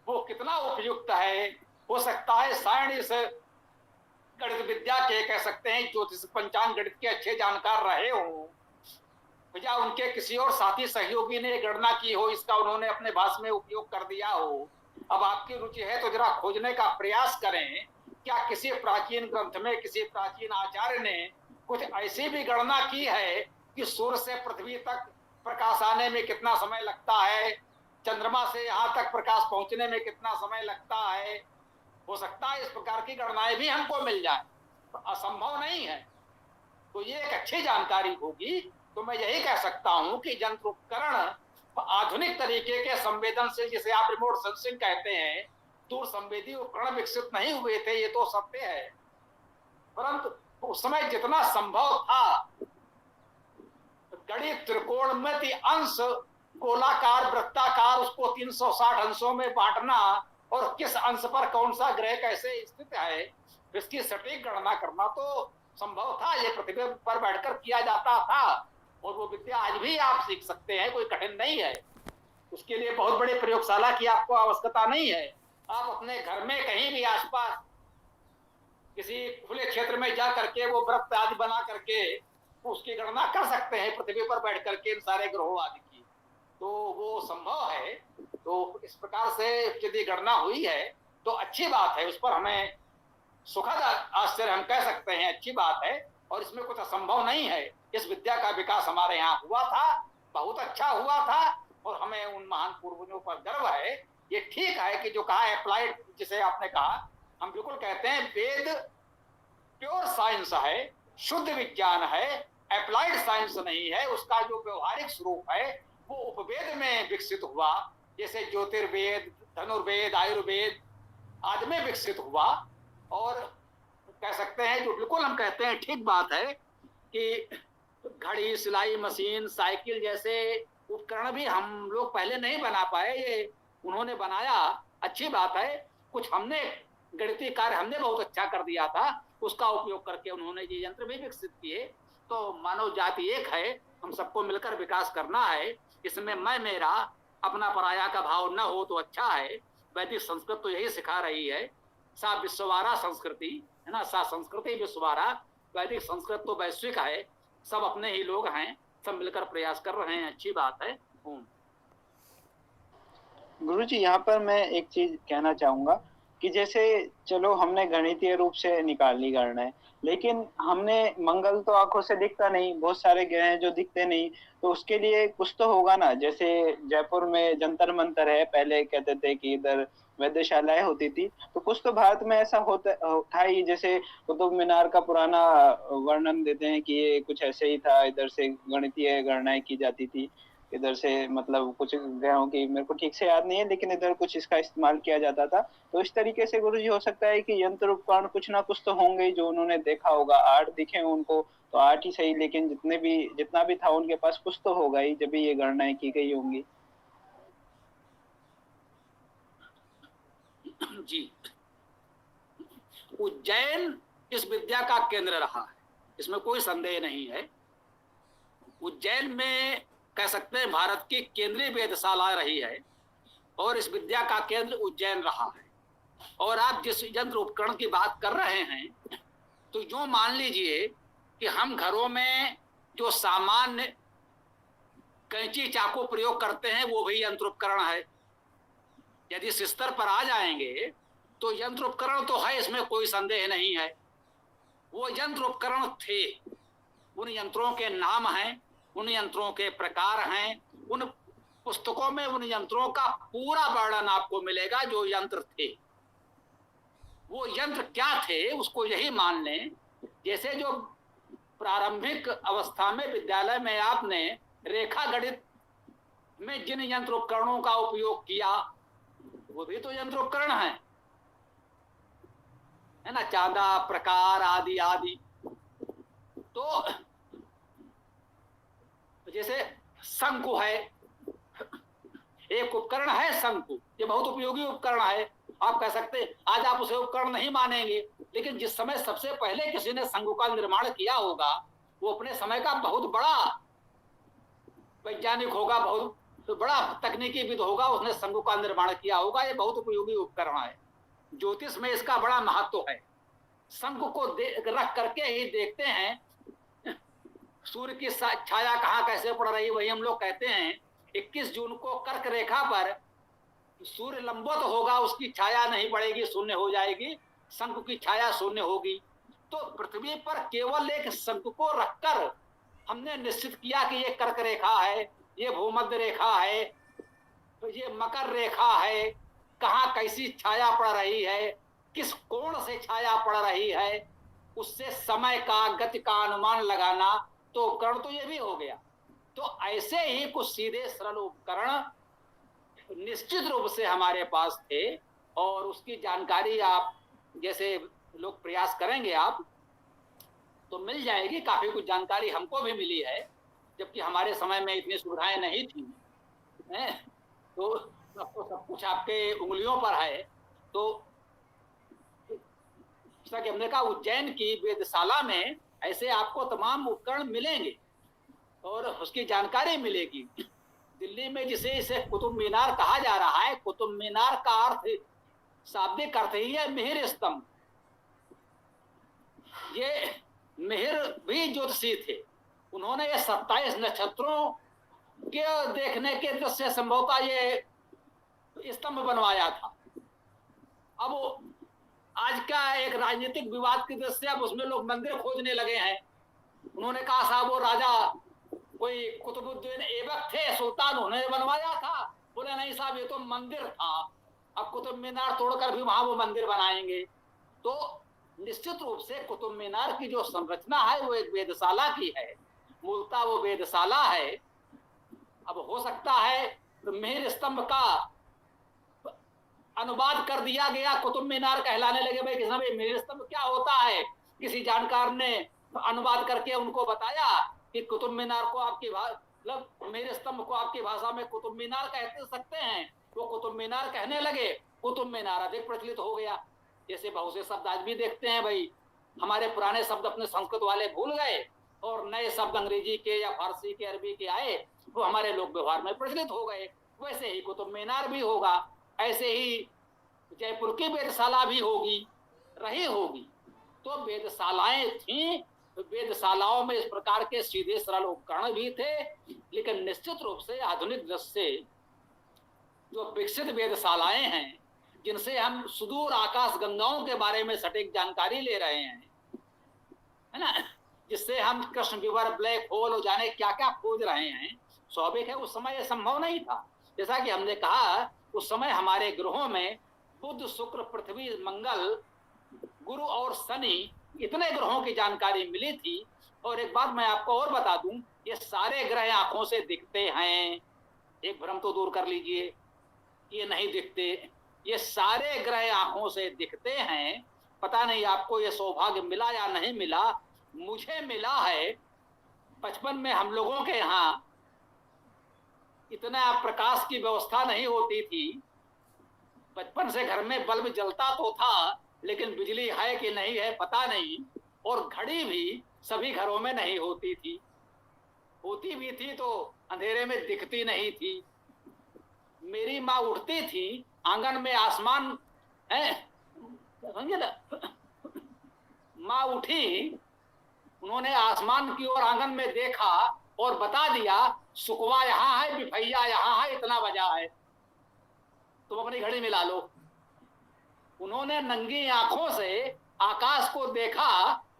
वो कितना उपयुक्त है, हो सकता है सायण इस गणित विद्या के, कह सकते हैं ज्योतिष पंचांग गणित के अच्छे जानकार रहे हो, या उनके किसी और साथी सहयोगी ने गणना की हो, इसका उन्होंने अपने भाषण में उपयोग कर दिया हो। अब आपकी रुचि है तो जरा खोजने का प्रयास करें, क्या किसी प्राचीन ग्रंथ में किसी प्राचीन आचार्य ने कुछ ऐसी भी गणना की है कि सूर्य से पृथ्वी तक प्रकाश आने में कितना समय लगता है, चंद्रमा से यहाँ तक प्रकाश पहुंचने में कितना समय लगता है। हो सकता है इस प्रकार की गणनाएं भी हमको मिल जाए, तो असंभव नहीं है। तो ये एक अच्छी जानकारी होगी। तो मैं यही कह सकता हूं कि यंत्र उपकरण आधुनिक तरीके के संवेदनशील, जिसे आप रिमोट सेंसिंग कहते हैं, दूर संवेदी उपकरण विकसित नहीं हुए थे, ये तो सत्य है, परंतु उस समय जितना संभव था गणित त्रिकोणमिति अंश, गोलाकार वृत्ताकार, उसको 360 अंशों में बांटना और किस अंश पर कौन सा ग्रह कैसे स्थित है इसकी सटीक गणना करना तो संभव था। ये पृथ्वी पर बैठकर किया जाता था और वो विद्या आज भी आप सीख सकते हैं, कोई कठिन नहीं है। उसके लिए बहुत बड़ी प्रयोगशाला की आपको आवश्यकता नहीं है। आप अपने घर में कहीं भी आसपास किसी खुले क्षेत्र में जा करके वो वृत्त आदि बना करके उसकी गणना कर सकते हैं पृथ्वी पर बैठ करके इन सारे ग्रहों आदि की, तो वो संभव है। तो इस प्रकार से यदि गणना हुई है तो अच्छी बात है, उस पर हमें सुखद आश्चर्य हम कह सकते हैं, अच्छी बात है और इसमें कुछ असंभव नहीं है। इस विद्या का विकास हमारे यहाँ हुआ था, बहुत अच्छा हुआ था और हमें उन महान पूर्वजों पर गर्व है। ये ठीक है कि जो कहा अप्लाइड, जिसे आपने कहा, हम बिल्कुल कहते हैं वेद प्योर साइंस है, शुद्ध विज्ञान है, अप्लाइड साइंस नहीं है। उसका जो व्यवहारिक स्वरूप है वो उपवेद में विकसित हुआ, जैसे ज्योतिर्वेद, धनुर्वेद, आयुर्वेद आदि में विकसित हुआ। और कह सकते हैं, जो बिल्कुल हम कहते हैं ठीक बात है कि घड़ी, सिलाई मशीन, साइकिल जैसे उपकरण भी हम लोग पहले नहीं बना पाए, ये उन्होंने बनाया, अच्छी बात है। कुछ हमने गणितीय कार्य हमने बहुत अच्छा कर दिया था, उसका उपयोग करके उन्होंने ये यंत्र भी विकसित किए। तो मानव जाति एक है, हम सबको मिलकर विकास करना है। इसमें मैं मेरा अपना पराया का भाव न हो तो अच्छा है। वैदिक संस्कृत तो यही सिखा रही है, सा विश्ववारा संस्कृति है ना, सा संस्कृति विश्ववारा। वैदिक संस्कृत तो वैश्विक है, सब अपने ही लोग हैं, सब मिलकर प्रयास कर रहे हैं, अच्छी बात है। गुरुजी, यहाँ पर मैं एक चीज कहना चाहूंगा कि जैसे चलो हमने गणितीय रूप से निकाल ली गणना, लेकिन हमने मंगल तो आंखों से दिखता नहीं, बहुत सारे ग्रह हैं जो दिखते नहीं, तो उसके लिए कुछ तो होगा ना। जैसे जयपुर में जंतर मंतर है, पहले कहते थे कि इधर वेधशालाएं होती थी, तो कुछ तो भारत में ऐसा होता था ही। जैसे कुतुब मीनार का पुराना वर्णन देते हैं कि ये कुछ ऐसे ही था, इधर से गणितीय गणनाएं की जाती थी, इधर से मतलब कुछ ग्रहों की मेरे को ठीक से याद नहीं है, लेकिन इधर कुछ इसका इस्तेमाल किया जाता था। तो इस तरीके से गुरुजी हो सकता है कि यंत्र उपकरण कुछ ना कुछ तो होंगे ही जो उन्होंने देखा होगा, आर्ट दिखे उनको तो आर्ट ही सही, लेकिन जितना भी था उनके पास कुछ तो होगा ही जब ये गणनाएं की गई होंगी। जी, उज्जैन इस विद्या का केंद्र रहा है, इसमें कोई संदेह नहीं है। उज्जैन में कह सकते हैं भारत की केंद्रीय वेधशाला रही है और इस विद्या का केंद्र उज्जैन रहा है। और आप जिस यंत्र उपकरण की बात कर रहे हैं, तो जो मान लीजिए कि हम घरों में जो सामान्य कैंची चाकू प्रयोग करते हैं वो भी यंत्र उपकरण है। यदि इस स्तर पर आ जाएंगे तो यंत्र उपकरण तो है, इसमें कोई संदेह नहीं है। वो यंत्र उपकरण थे, उन यंत्रों के नाम हैं, उन यंत्रों के प्रकार हैं, उन पुस्तकों में उन यंत्रों का पूरा वर्णन आपको मिलेगा जो यंत्र थे। वो यंत्र क्या थे उसको यही मान लें, जैसे जो प्रारंभिक अवस्था में विद्यालय में आपने रेखा गणित में जिन यंत्र उपकरणों का उपयोग किया वो भी तो यंत्र उपकरण है ना, चांदा, प्रकार आदि आदि। तो जैसे शंकु है, एक उपकरण है शंकु, ये बहुत उपयोगी उपकरण है। आप कह सकते आज आप उसे उपकरण नहीं मानेंगे, लेकिन जिस समय सबसे पहले किसी ने शंकु का निर्माण किया होगा वो अपने समय का बहुत बड़ा वैज्ञानिक होगा, बहुत बड़ा तकनीकी विद होगा, उसने शंकु का निर्माण किया होगा। ये बहुत उपयोगी उपकरण है। ज्योतिष में इसका बड़ा महत्व है। शंकु को रख करके ही देखते हैं सूर्य की छाया कहाँ कैसे पड़ रही। वही हम लोग कहते हैं 21 जून को कर्क रेखा पर सूर्य लंबवत होगा, उसकी छाया नहीं पड़ेगी, शून्य हो जाएगी, शंकु की छाया शून्य होगी। तो पृथ्वी पर केवल एक शंकु को रखकर हमने निश्चित किया कि ये कर्क रेखा है, ये भूमध्य रेखा है, ये मकर रेखा है, कहाँ कैसी छाया पड़ रही है, किस कोण से छाया पड़ रही है, उससे समय का गति का अनुमान लगाना तो उपकरण तो ये भी हो गया। तो ऐसे ही कुछ सीधे सरल उपकरण निश्चित रूप से हमारे पास थे और उसकी जानकारी आप जैसे लोग प्रयास करेंगे आप तो मिल जाएगी। काफी कुछ जानकारी हमको भी मिली है, जबकि हमारे समय में इतनी सुविधाएं नहीं थी। तो सब कुछ आपके उंगलियों पर है। तो जैसा कि हमने कहा उज्जैन की वेधशाला में ऐसे आपको तमाम उपकरण मिलेंगे और उसकी जानकारी मिलेगी। दिल्ली में जिसे इसे कुतुब मीनार कहा जा रहा है, कुतुब मीनार का अर्थ शाब्दिक अर्थ ही है मिहिर स्तंभ। ये मिहिर भी ज्योतिषी थे, उन्होंने ये 27 नक्षत्रों के देखने के दृश्य संभवतः ये स्तंभ बनवाया था। अब आज का एक राजनीतिक विवाद की दृष्टि अब उसमें लोग मंदिर खोजने लगे हैं। उन्होंने कहा साहब वो राजा कोई कुतुबुद्दीन ऐबक थे, सुल्तान, उन्होंने बनवाया था। बोले नहीं साहब ये तो मंदिर था, अब कुतुब मीनार तोड़कर भी वहां वो मंदिर बनाएंगे। तो निश्चित रूप से कुतुब मीनार की जो संरचना है वो एक वेधशाला की है, मूलतः वो वेधशाला है। अब हो सकता है तो मिहिर स्तंभ का अनुवाद कर दिया गया, कुतुब मीनार कहलाने लगे। भाई किसी ने मिहिर स्तंभ क्या होता है, किसी जानकार ने अनुवाद करके उनको बताया कि कुतुब मीनार को आपकी मतलब मिहिर स्तंभ को आपकी भाषा में कुतुब मीनार कहते सकते हैं। वो कुतुब मीनार कहने लगे, कुतुब मीनार अधिक प्रचलित हो गया। जैसे बहुत से शब्द आज भी देखते हैं भाई, हमारे पुराने शब्द अपने संस्कृत वाले भूल गए और नए शब्द अंग्रेजी के या फारसी के अरबी के आए, वो हमारे लोक व्यवहार में प्रचलित हो गए। वैसे ही कुतुब मीनार भी होगा, ऐसे ही जयपुर की वेधशाला भी होगी, रही होगी। तो वेधशालाएं थी, वेधशालाओं में इस प्रकार के सीधे सरल उपकरण भी थे, लेकिन निश्चित रूप से आधुनिक दृष्टि से जो विकसित वेधशालाएं हैं जिनसे हम सुदूर आकाश गंगाओं के बारे में सटीक जानकारी ले रहे हैं, है ना, जिससे हम कृष्ण विवर, ब्लैक होल और जाने क्या क्या खोज रहे हैं, स्वाभाविक है उस समय यह संभव नहीं था। जैसा कि हमने कहा उस समय हमारे ग्रहों में बुध, शुक्र, पृथ्वी, मंगल, गुरु और शनि, इतने ग्रहों की जानकारी मिली थी। और एक बात मैं आपको और बता दूं, ये सारे ग्रह आंखों से दिखते हैं, एक भ्रम तो दूर कर लीजिए, ये नहीं दिखते, ये सारे ग्रह आंखों से दिखते हैं। पता नहीं आपको ये सौभाग्य मिला या नहीं मिला, मुझे मिला है। बचपन में हम लोगों के यहाँ इतना प्रकाश की व्यवस्था नहीं होती थी, बचपन से घर में बल्ब जलता तो था, लेकिन बिजली है कि नहीं है पता नहीं, और घड़ी भी सभी घरों में नहीं होती थी, होती भी थी तो अंधेरे में दिखती नहीं थी। मेरी माँ उठती थी, आंगन में आसमान है, समझे ना, माँ उठी, उन्होंने आसमान की ओर आंगन में देखा और बता दिया सुकवा यहाँ है, बिफैया यहाँ है, इतना बजा है, तुम अपनी घड़ी मिला लो। उन्होंने नंगी आंखों से आकाश को देखा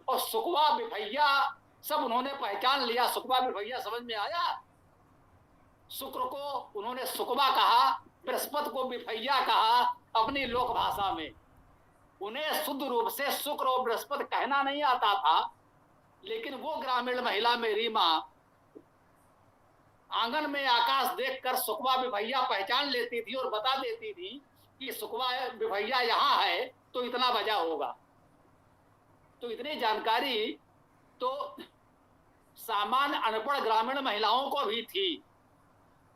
और सुकवा बिफैया सब उन्होंने पहचान लिया। सुकवा बिफैया समझ में आया। शुक्र को उन्होंने सुकवा कहा, बृहस्पति को बिफैया कहा अपनी लोक भाषा में। उन्हें शुद्ध रूप से शुक्र और बृहस्पति कहना नहीं आता था, लेकिन वो ग्रामीण महिला मेरी माँ आंगन में आकाश देखकर सुकवा बिफैया पहचान लेती थी और बता देती थी कि सुकवा बिफैया यहाँ है तो इतना बजा होगा। तो इतनी जानकारी तो सामान्य अनपढ़ ग्रामीण महिलाओं को भी थी।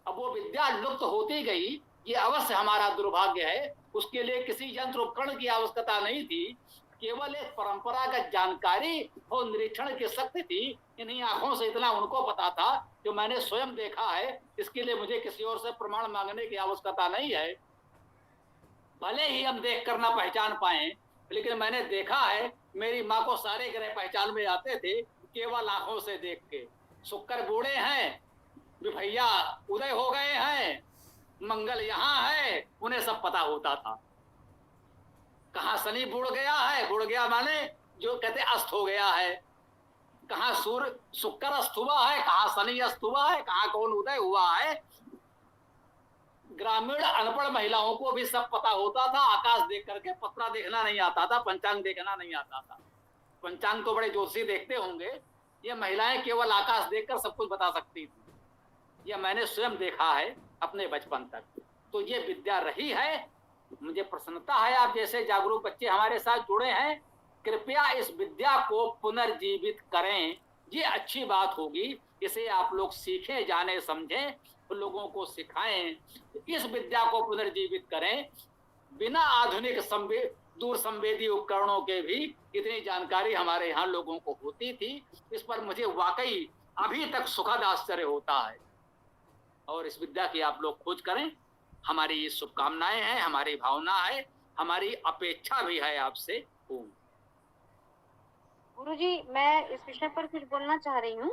अब वो विद्या लुप्त होती गई, ये अवश्य हमारा दुर्भाग्य है। उसके लिए किसी यंत्र उपकरण की आवश्यकता नहीं थी, केवल एक परंपरागत जानकारी और निरीक्षण की शक्ति थी। इन्हीं आंखों से इतना उनको पता था जो मैंने स्वयं देखा है। इसके लिए मुझे किसी और से प्रमाण मांगने की आवश्यकता नहीं है। भले ही हम देख कर ना पहचान पाए, लेकिन मैंने देखा है मेरी माँ को सारे ग्रह पहचान में आते थे केवल आंखों से देख के। शुक्र बूढ़े हैं, बिफैया उदय हो गए हैं, मंगल यहाँ है, उन्हें सब पता होता था। कहाँ शनि बुड़ गया है, बुड़ गया माने जो कहते अस्त हो गया है। कहाँ सूर्य शुक्र अस्त हुआ है, कहाँ शनि अस्त हुआ है, कहाँ कौन उदय हुआ है। ग्रामीण अनपढ़ महिलाओं को भी सब पता होता था। आकाश देख करके पत्रा देखना नहीं आता था, पंचांग देखना नहीं आता था। पंचांग तो बड़े जोशी देखते होंगे, ये महिलाएं केवल आकाश देखकर सब कुछ बता सकती थी। यह मैंने स्वयं देखा है अपने बचपन तक। तो ये विद्या रही है। मुझे प्रसन्नता है आप जैसे जागरूक बच्चे हमारे साथ जुड़े हैं। कृपया इस विद्या को पुनर्जीवित करें, ये अच्छी बात होगी। इसे आप लोग सीखें, जाने, समझें, लोगों को सिखाएं। इस विद्या को पुनर्जीवित करें। बिना आधुनिक दूर संवेदी उपकरणों के भी इतनी जानकारी हमारे यहाँ लोगों को होती थी। इस पर मुझे वाकई अभी तक सुखद आश्चर्य होता है। और इस विद्या की आप लोग खोज करें। हमारी ये शुभकामनाएं हैं, हमारी भावना है, हमारी अपेक्षा भी है आपसे। गुरुजी, मैं इस विषय पर कुछ बोलना चाह रही हूँ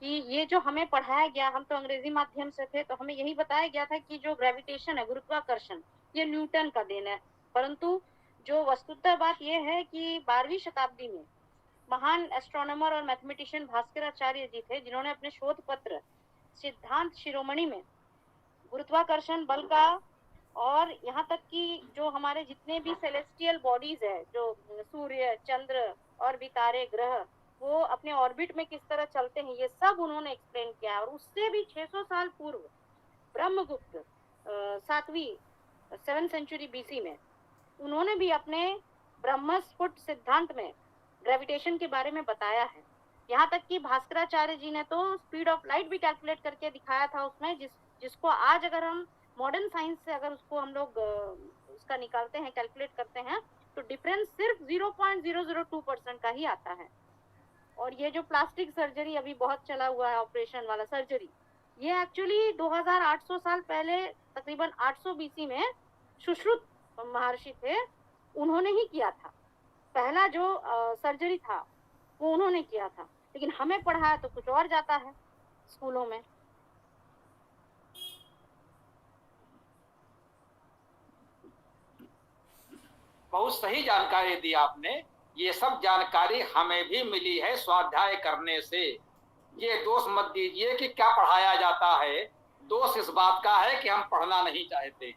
कि ये जो हमें पढ़ाया गया, हम तो अंग्रेजी माध्यम से थे, तो हमें यही बताया गया था कि जो ग्रेविटेशन है, गुरुत्वाकर्षण, ये न्यूटन का देन है। परंतु जो वस्तुतः बात ये है कि 12वीं शताब्दी में महान एस्ट्रोनॉमर और मैथमेटिशियन भास्कराचार्य जी थे, जिन्होंने अपने शोध पत्र सिद्धांत शिरोमणि में गुरुत्वाकर्षण बल का और यहाँ तक कि जो हमारे जितने भी सेलेस्टियल बॉडीज है, जो सूर्य, चंद्र और भी तारे, ग्रह, वो अपने ऑर्बिट में किस तरह चलते हैं, ये सब उन्होंने एक्सप्लेन किया है। और उससे भी 600 साल पूर्व ब्रह्मगुप्त 7वीं सेंचुरी बीसी में उन्होंने भी अपने ब्रह्मस्फुट सिद्धांत में ग्रेविटेशन के बारे में बताया है। यहाँ तक कि भास्कराचार्य जी ने तो स्पीड ऑफ लाइट भी कैलकुलेट करके दिखाया था उसमें, जिसको आज अगर हम मॉडर्न साइंस से अगर उसको हम लोग उसका निकालते हैं, कैलकुलेट करते हैं, तो डिफरेंस सिर्फ 0.002% का ही आता है। और ये जो प्लास्टिक सर्जरी अभी बहुत चला हुआ है, ऑपरेशन वाला सर्जरी, ये एक्चुअली 2800 साल पहले, तकरीबन 800 बीसी में सुश्रुत महर्षि थे, उन्होंने ही किया था। पहला जो सर्जरी था वो उन्होंने किया था। लेकिन हमें पढ़ाया तो कुछ और जाता है स्कूलों में। बहुत सही जानकारी दी आपने। ये सब जानकारी हमें भी मिली है स्वाध्याय करने से। ये दोष मत दीजिए कि क्या पढ़ाया जाता है। दोष इस बात का है कि हम पढ़ना नहीं चाहते।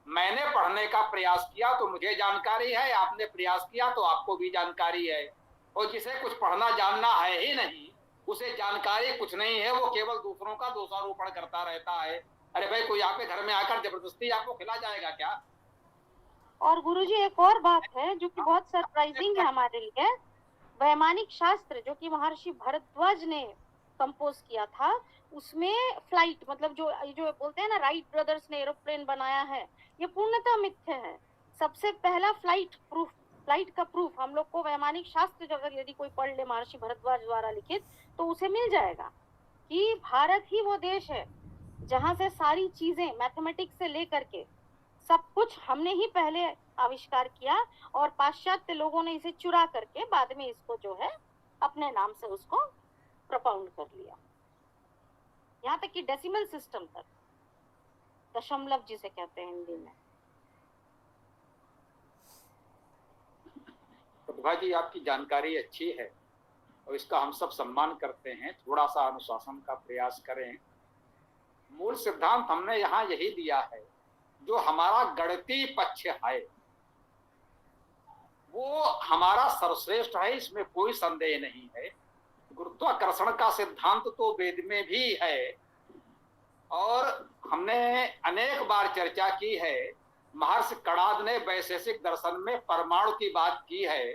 मैंने पढ़ने का प्रयास किया तो मुझे जानकारी है, आपने प्रयास किया तो आपको भी जानकारी है। और जिसे कुछ पढ़ना जानना है ही नहीं, उसे जानकारी कुछ नहीं है, वो केवल दूसरों का दोषारोपण करता रहता है। अरे भाई, कोई आपके घर में आकर जबरदस्ती आपको खिला जाएगा क्या? और गुरुजी, एक और बात है जो कि बहुत सरप्राइजिंग है हमारे लिए। वैमानिक शास्त्र जो कि महर्षि भरद्वाज ने कंपोज किया था, उसमें फ्लाइट, मतलब जो बोलते हैं ना, राइट ब्रदर्स ने एरोप्लेन बनाया है, ये पूर्णतः मिथ्या है। सबसे पहला फ्लाइट का प्रूफ हम लोग को वैमानिक शास्त्र जो अगर यदि कोई पढ़ ले महर्षि भरद्वाज द्वारा लिखित, तो उसे मिल जाएगा कि भारत ही वो देश है जहाँ से सारी चीजें मैथमेटिक्स से लेकर के सब कुछ हमने ही पहले आविष्कार किया, और पाश्चात्य लोगों ने इसे चुरा करके बाद में इसको जो है अपने नाम से उसको प्रपाउंड कर लिया। यहाँ तक कि डेसिमल सिस्टम तक, दशमलव जिसे कहते हैं हिंदी में। प्रतिभा जी, आपकी जानकारी अच्छी है और इसका हम सब सम्मान करते हैं। थोड़ा सा अनुशासन का प्रयास करें। मूल सिद्धांत हमने यहाँ यही दिया है, जो हमारा गणितीय पक्ष है वो हमारा सर्वश्रेष्ठ है, इसमें कोई संदेह नहीं है। गुरुत्वाकर्षण का सिद्धांत तो वेद में भी है और हमने अनेक बार चर्चा की है। महर्षि कणाद ने वैशेषिक दर्शन में परमाणु की बात की है।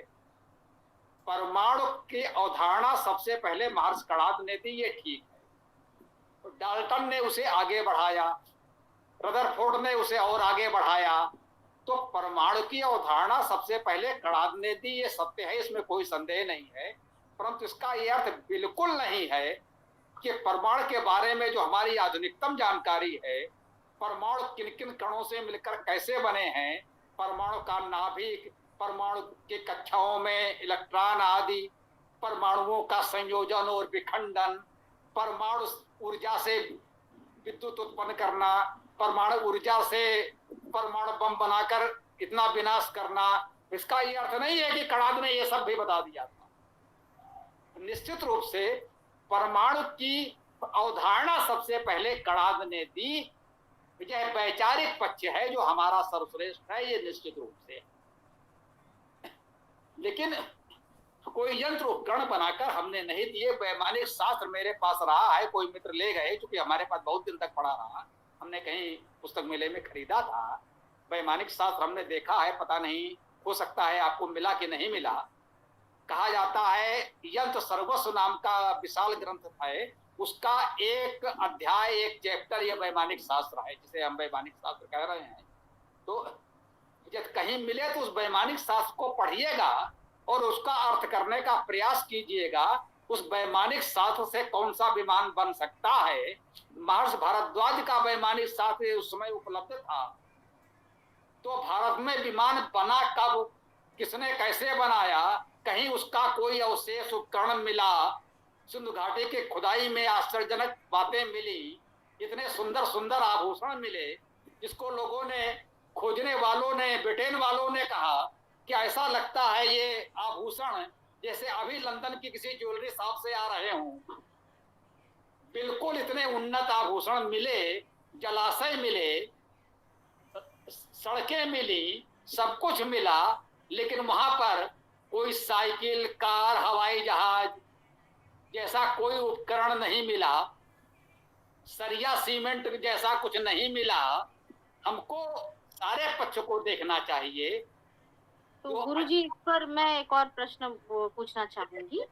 परमाणु की अवधारणा सबसे पहले महर्षि कणाद ने दी, ये ठीक है। डाल्टन ने उसे आगे बढ़ाया, रदरफोर्ड ने उसे और आगे बढ़ाया। तो परमाणु की अवधारणा सबसे पहले कणाद ने दी, ये सत्य है, इसमें कोई संदेह नहीं है। परंतु इसका यह अर्थ बिल्कुल नहीं है कि परमाणु के बारे में जो हमारी आधुनिकतम जानकारी है, परमाणु किन किन कणों से मिलकर कैसे बने हैं, परमाणु का नाभिक, परमाणु के कक्षाओं में इलेक्ट्रॉन आदि, परमाणुओं का संयोजन और विखंडन, परमाणु ऊर्जा से विद्युत उत्पन्न करना, परमाणु ऊर्जा से परमाणु बम बनाकर इतना विनाश करना, इसका ये अर्थ नहीं है कि कणाद ने ये सब भी बता दिया था। निश्चित रूप से परमाणु की अवधारणा सबसे पहले कणाद ने दी। यह वैचारिक पक्ष है जो हमारा सर्वश्रेष्ठ है, ये निश्चित रूप से। लेकिन कोई यंत्र उपकरण बनाकर हमने नहीं दिए। वैमानिक शास्त्र मेरे पास रहा है, कोई मित्र ले गए, क्योंकि हमारे पास बहुत दिन तक पड़ा रहा, हमने कहीं पुस्तक मेले में खरीदा था। वैमानिक शास्त्र हमने देखा है, पता नहीं हो सकता है आपको मिला कि नहीं मिला। कहा जाता है यंत्र सर्वस्व नाम का विशाल ग्रंथ है, उसका एक अध्याय, एक चैप्टर ये वैमानिक शास्त्र है, जिसे हम वैमानिक शास्त्र कह रहे हैं। तो जब कहीं मिले तो उस वैमानिक शास्त्र को पढ़िएगा और उसका अर्थ करने का प्रयास कीजिएगा। उस वैमानिक शास्त्र से कौन सा विमान बन सकता है। महर्षि भारद्वाज का वैमानिक शास्त्र उस समय उपलब्ध था, तो भारत में विमान बना कब, किसने कैसे बनाया, कहीं उसका कोई अवशेष उपकरण मिला। सिंधु घाटी के खुदाई में आश्चर्यजनक बातें मिली, इतने सुंदर सुंदर आभूषण मिले, जिसको लोगों ने, खोजने वालों ने, ब्रिटेन वालों ने कहा कि ऐसा लगता है ये आभूषण जैसे अभी लंदन की किसी ज्वेलरी शॉप से आ रहे हों। बिल्कुल इतने उन्नत आभूषण मिले, जलाशय मिले, सड़कें मिली, सब कुछ मिला, लेकिन वहां पर कोई साइकिल, कार, हवाई जहाज जैसा कोई उपकरण नहीं मिला। सरिया सीमेंट जैसा कुछ नहीं मिला। हमको सारे पक्ष को देखना चाहिए। तो गुरुजी, इस पर मैं एक और प्रश्न पूछना चाहूंगी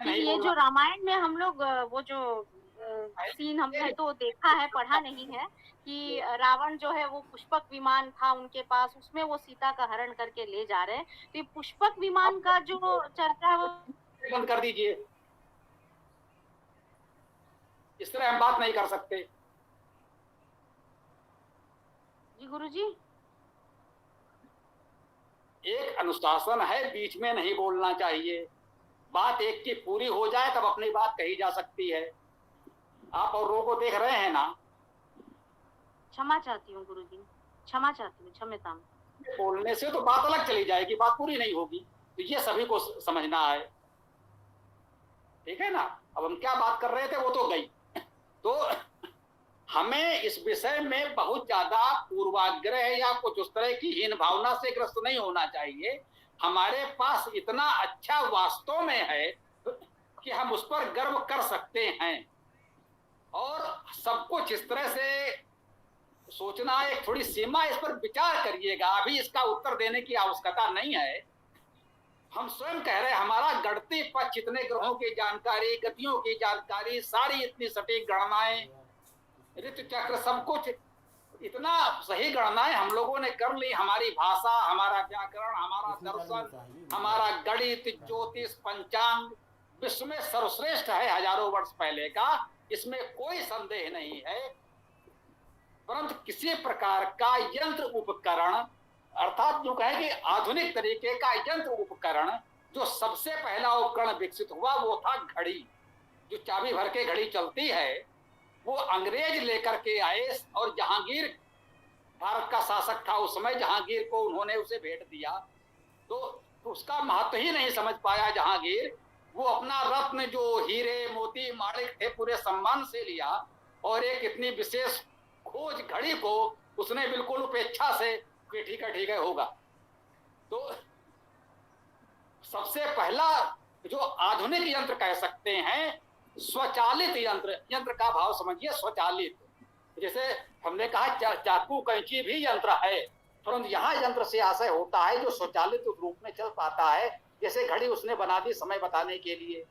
कि ये जो रामायण में हम लोग वो जो सीन हमने तो देखा है, पढ़ा नहीं है, कि रावण जो है वो पुष्पक विमान था उनके पास, उसमें वो सीता का हरण करके ले जा रहे हैं। तो ये पुष्पक विमान का जो चर्चा है वो बंद कर दीजिए, इस तरह हम बात नहीं कर सकते। जी गुरुजी, एक अनुशासन है, बीच में नहीं बोलना चाहिए। बात एक की पूरी हो जाए तब अपनी बात कही जा सकती है। आप और को देख रहे हैं ना। क्षमा चाहती हूँ गुरुजी, क्षमा चाहती हूँ, क्षम्यताम। बोलने से तो बात अलग चली जाएगी, बात पूरी नहीं होगी। तो ये सभी को समझना है, ठीक है ना। अब हम क्या बात कर रहे थे वो तो गई। तो हमें इस विषय में बहुत ज्यादा पूर्वाग्रह या कुछ उस तरह की हीन भावना से ग्रस्त नहीं होना चाहिए। हमारे पास इतना अच्छा वास्तव में है कि हम उस पर गर्व कर सकते हैं। और सब कुछ इस तरह से सोचना, एक थोड़ी सीमा, इस पर विचार करिएगा। अभी इसका उत्तर देने की आवश्यकता नहीं है। हम स्वयं कह रहे हैं हमारा गणितीय पक्ष, इतने ग्रहों की जानकारी, गतियों की जानकारी, सारी इतनी सटीक गणनाएं, ऋतु चक्र, सब कुछ इतना सही गणनाएं हम लोगों ने कर ली। हमारी भाषा, हमारा व्याकरण, हमारा दर्शन, हमारा गणित, ज्योतिष, पंचांग विश्व में सर्वश्रेष्ठ है हजारों वर्ष पहले का, इसमें कोई संदेह नहीं है। परंतु किसी प्रकार का यंत्र उपकरण, अर्थात जो कहे कि आधुनिक तरीके का यंत्र उपकरण, जो सबसे पहला उपकरण विकसित हुआ वो था घड़ी, जो चाबी भर के घड़ी चलती है। वो अंग्रेज लेकर के आए और जहांगीर भारत का शासक था उस समय, जहांगीर को उन्होंने उसे भेंट दिया, तो उसका महत्व ही नहीं समझ पाया जहांगीर। वो अपना रत्न जो हीरे मोती माणिक थे पूरे सम्मान से लिया, और एक इतनी विशेष खोज घड़ी को उसने बिल्कुल उपेक्षा से ठीक है होगा। तो सबसे पहला जो आधुनिक यंत्र कह सकते हैं, स्वचालित यंत्र, यंत्र का भाव समझिए स्वचालित। जैसे हमने कहा चाकू कैंची भी यंत्र है, परंतु यहाँ यंत्र से आशय होता है जो स्वचालित रूप में चल पाता है। जैसे घड़ी उसने बना दी समय बताने के लिए।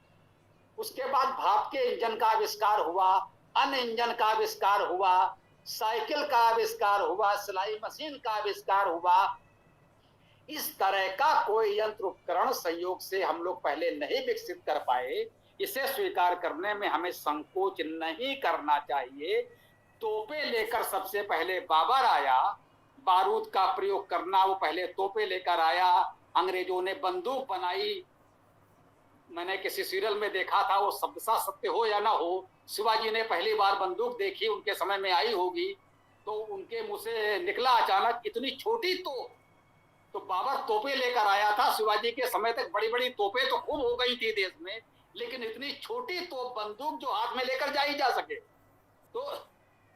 उसके बाद भाप के इंजन का आविष्कार हुआ, अन्य इंजन का आविष्कार हुआ, साइकिल का आविष्कार हुआ, सिलाई मशीन का आविष्कार हुआ। इस तरह का कोई यंत्र उपकरण संयोग से हम लोग पहले नहीं विकसित कर पाए। इसे स्वीकार करने में हमें संकोच नहीं करना चाहिए। तोपे लेकर सबसे पहले बाबर आया, बारूद का प्रयोग करना वो पहले तोपे लेकर आया। अंग्रेजों ने बंदूक बनाई। मैंने किसी सीरियल में देखा था, वो शब्दशः सत्य हो या ना हो, शिवाजी ने पहली बार बंदूक देखी, उनके समय में आई होगी, तो उनके मुंह से निकला अचानक इतनी छोटी तो बाबर तोपे लेकर आया था। शिवाजी के समय तक बड़ी बड़ी तोपे तो खूब हो गई थी देश में, लेकिन इतनी छोटी तो बंदूक जो हाथ में लेकर जाई जा सके, तो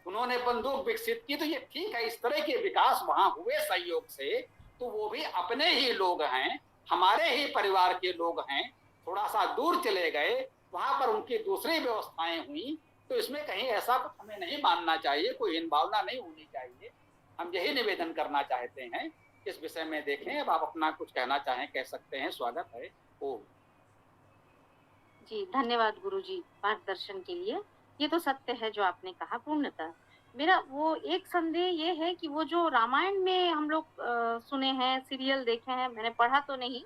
उन्होंने बंदूक विकसित की। तो ये ठीक है, इस तरह के विकास वहां हुए संयोग से। तो वो भी अपने ही लोग हैं, हमारे ही परिवार के लोग हैं। थोड़ा सा दूर चले गए, वहां पर उनकी दूसरी व्यवस्थाएं हुई। तो इसमें कहीं ऐसा कुछ हमें नहीं मानना चाहिए, कोई हीन भावना नहीं होनी चाहिए। हम यही निवेदन करना चाहते हैं इस विषय में। देखें, अब आप अपना कुछ कहना चाहें कह सकते हैं, स्वागत है। ओ जी, धन्यवाद गुरुजी मार्गदर्शन के लिए। ये तो सत्य है जो आपने कहा पूर्णतः। मेरा वो एक संदेह ये है कि वो जो रामायण में हम लोग सुने हैं, सीरियल देखे हैं, मैंने पढ़ा तो नहीं,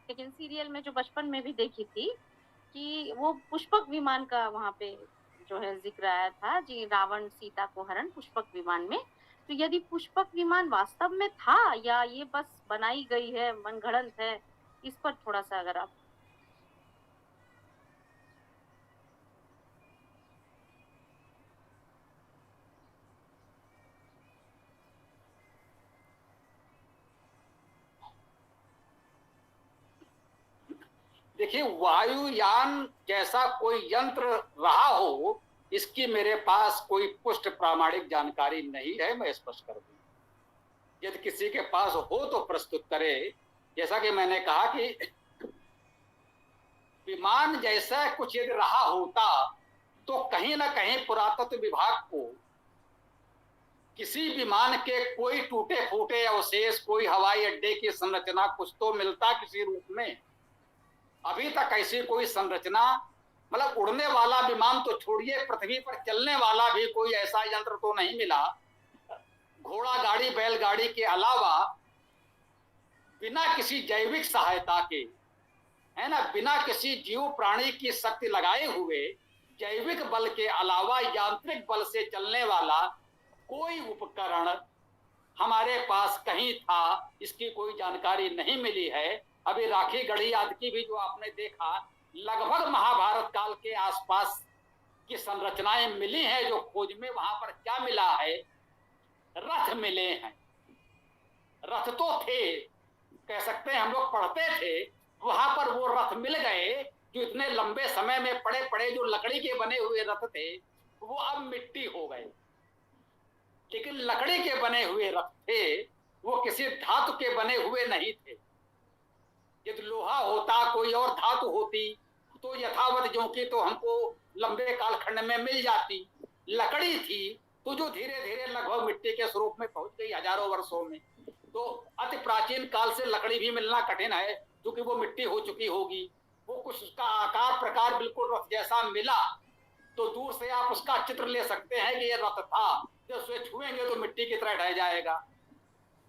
लेकिन सीरियल में जो बचपन में भी देखी थी कि वो पुष्पक विमान का वहाँ पे जो है जिक्र आया था जी, रावण सीता को हरण पुष्पक विमान में। तो यदि पुष्पक विमान वास्तव में था या ये बस बनाई गई है, मनगढ़ंत है, इस पर थोड़ा सा अगर आप। देखिए, वायुयान जैसा कोई यंत्र रहा हो, इसकी मेरे पास कोई पुष्ट प्रामाणिक जानकारी नहीं है, मैं स्पष्ट कर दूं। यदि किसी के पास हो तो प्रस्तुत करे। जैसा कि मैंने कहा कि विमान जैसा कुछ यदि रहा होता तो कहीं ना कहीं पुरातत्व विभाग को किसी विमान के कोई टूटे फूटे अवशेष, कोई हवाई अड्डे की संरचना कुछ तो मिलता किसी रूप में। अभी तक ऐसी कोई संरचना, मतलब उड़ने वाला विमान तो छोड़िए, पृथ्वी पर चलने वाला भी कोई ऐसा यंत्र तो नहीं मिला। घोड़ा गाड़ी बैलगाड़ी के अलावा बिना किसी जैविक सहायता के, है ना, बिना किसी जीव प्राणी की शक्ति लगाए हुए, जैविक बल के अलावा यांत्रिक बल से चलने वाला कोई उपकरण हमारे पास कहीं था, इसकी कोई जानकारी नहीं मिली है। अभी राखी गढ़ी आदि की भी जो आपने देखा, लगभग महाभारत काल के आसपास की संरचनाएं मिली हैं जो खोज में। वहां पर क्या मिला है? रथ मिले हैं। रथ तो थे, कह सकते हैं हम लोग पढ़ते थे, वहां पर वो रथ मिल गए जो इतने लंबे समय में पड़े पड़े जो लकड़ी के बने हुए रथ थे वो अब मिट्टी हो गए। लेकिन लकड़ी के बने हुए रथ थे, वो किसी धातु के बने हुए नहीं थे। यदि लोहा होता, कोई और धातु होती तो यथावत जो की तो हमको लंबे कालखंड में मिल जाती। लकड़ी थी तो जो धीरे धीरे लगभग मिट्टी के स्वरूप में पहुंच गई हजारों वर्षों में। तो अति प्राचीन काल से लकड़ी भी मिलना कठिन है, क्योंकि वो मिट्टी हो चुकी होगी। वो कुछ उसका आकार प्रकार बिल्कुल रथ जैसा मिला, तो दूर से आप उसका चित्र ले सकते हैं कि ये रथ था। जब उसे छुएंगे तो मिट्टी की तरह ढह जाएगा।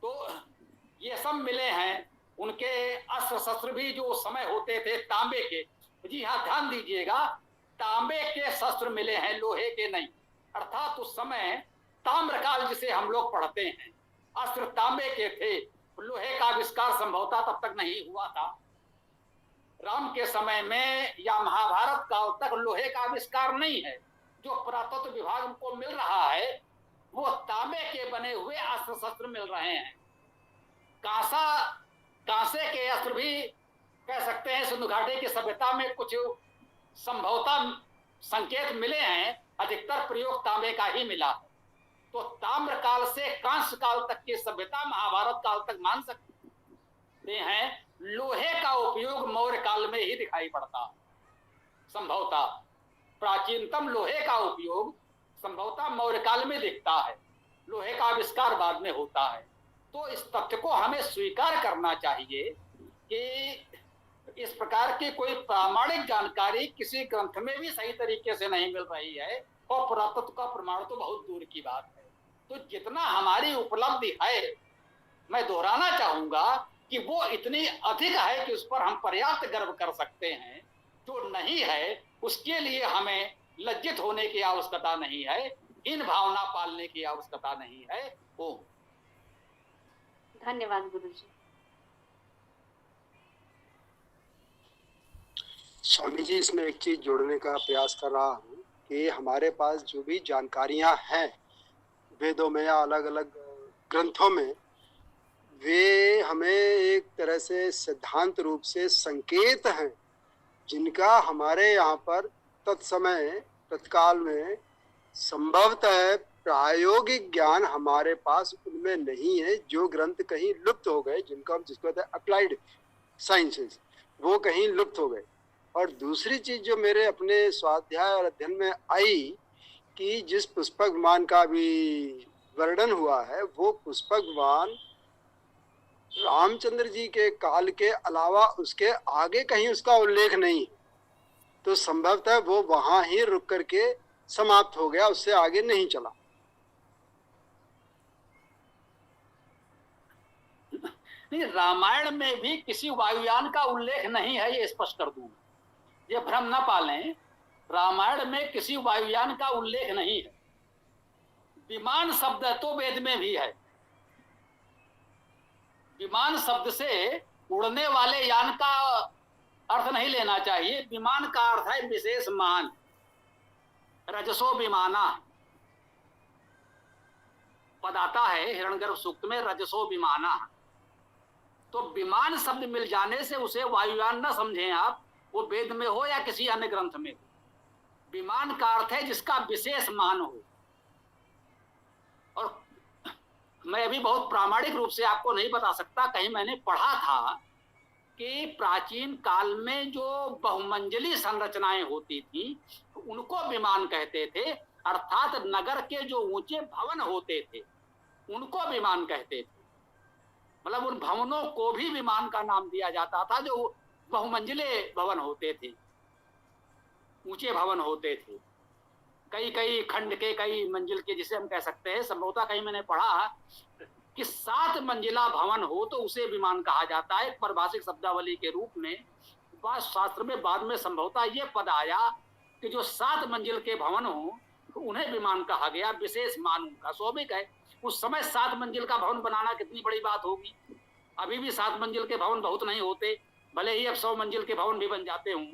तो ये सब मिले हैं। उनके अस्त्र शस्त्र भी जो समय होते थे तांबे के, जी हाँ ध्यान दीजिएगा, तांबे के शस्त्र मिले हैं, लोहे के नहीं। अर्थात उस समय ताम्रकाल जिसे हम लोग पढ़ते हैं, अस्त्र तांबे के थे। लोहे का आविष्कार संभवतः तब तक नहीं हुआ था। राम के समय में या महाभारत काल तक लोहे का आविष्कार नहीं है। जो पुरातत्व विभाग को मिल रहा है वो तांबे के बने हुए अस्त्र शस्त्र मिल रहे हैं। कांसे के अस्त्र भी कह सकते हैं सिंधु घाटी की सभ्यता में कुछ संभवतः संकेत मिले हैं, अधिकतर प्रयोग तांबे का ही मिला। तो ताम्र काल से कांस्य काल तक की सभ्यता महाभारत काल तक मान सकते हैं। लोहे का उपयोग मौर्य काल में ही दिखाई पड़ता, संभवतः प्राचीनतम लोहे का उपयोग संभवतः मौर्य काल में दिखता है, लोहे का आविष्कार बाद में होता है। तो इस तथ्य को हमें स्वीकार करना चाहिए कि इस प्रकार की कोई प्रामाणिक जानकारी किसी ग्रंथ में भी सही तरीके से नहीं मिल रही है, और पुरातत्व का प्रमाण तो बहुत दूर की बात है। तो जितना हमारी उपलब्धि है, मैं दोहराना चाहूंगा कि वो इतनी अधिक है कि उस पर हम पर्याप्त गर्व कर सकते हैं। जो नहीं है उसके लिए हमें लज्जित होने की आवश्यकता नहीं है, इन भावना पालने की आवश्यकता नहीं है। ओम। धन्यवाद गुरुजी। स्वामी जी, इसमें एक चीज जोड़ने का प्रयास कर रहा हूँ कि हमारे पास जो भी जानकारियां हैं वेदों में या अलग अलग ग्रंथों में, वे हमें एक तरह से सिद्धांत रूप से संकेत हैं, जिनका हमारे यहाँ पर तत्समय तत्काल में संभवतः प्रायोगिक ज्ञान हमारे पास उनमें नहीं है। जो ग्रंथ कहीं लुप्त हो गए, जिनको हम जिसको कहते हैं अप्लाइड साइंसेस, वो कहीं लुप्त हो गए। और दूसरी चीज जो मेरे अपने स्वाध्याय और अध्ययन में आई कि जिस पुष्पक विमान का भी वर्णन हुआ है, वो पुष्पक विमान रामचंद्र जी के काल के अलावा उसके आगे कहीं उसका उल्लेख नहीं है। तो संभवतः वो वहां ही रुक करके समाप्त हो गया, उससे आगे नहीं चला। नहीं, रामायण में भी किसी वायुयान का उल्लेख नहीं है, ये स्पष्ट कर दूं, ये भ्रम न पालें। रामायण में किसी वायुयान का उल्लेख नहीं है। विमान शब्द तो वेद में भी है। विमान शब्द से उड़ने वाले यान का अर्थ नहीं लेना चाहिए। विमान का अर्थ है विशेष मान, रजसो विमाना पद आता है हिरण्यगर्भ सूक्त में, रजसो विमाना। तो विमान शब्द मिल जाने से उसे वायुयान न समझें आप, वो वेद में हो या किसी अन्य ग्रंथ में हो। विमान का अर्थ है जिसका विशेष मान हो। और मैं अभी बहुत प्रामाणिक रूप से आपको नहीं बता सकता, कहीं मैंने पढ़ा था कि प्राचीन काल में जो बहुमंजिली संरचनाएं होती थी उनको विमान कहते थे, अर्थात नगर के जो ऊंचे भवन होते थे उनको विमान कहते थे। मतलब उन भवनों को भी विमान का नाम दिया जाता था जो बहुमंजिले भवन होते थे, ऊंचे भवन होते थे, कई कई खंड के, कई मंजिल के, जिसे हम कह सकते हैं। संभवतः कहीं मैंने पढ़ा कि 7 मंजिला भवन हो तो उसे विमान कहा जाता है, परिभाषिक शब्दावली के रूप में। शास्त्र में बाद में संभवतः ये पद आया कि जो 7 मंजिल के भवन हो तो उन्हें विमान कहा गया, विशेष मान उनका। स्वाभाविक है, उस समय 7 मंजिल का भवन बनाना कितनी बड़ी बात होगी। अभी भी 7 मंजिल के भवन बहुत नहीं होते, भले ही अब 100 मंजिल के भवन भी बन जाते हों,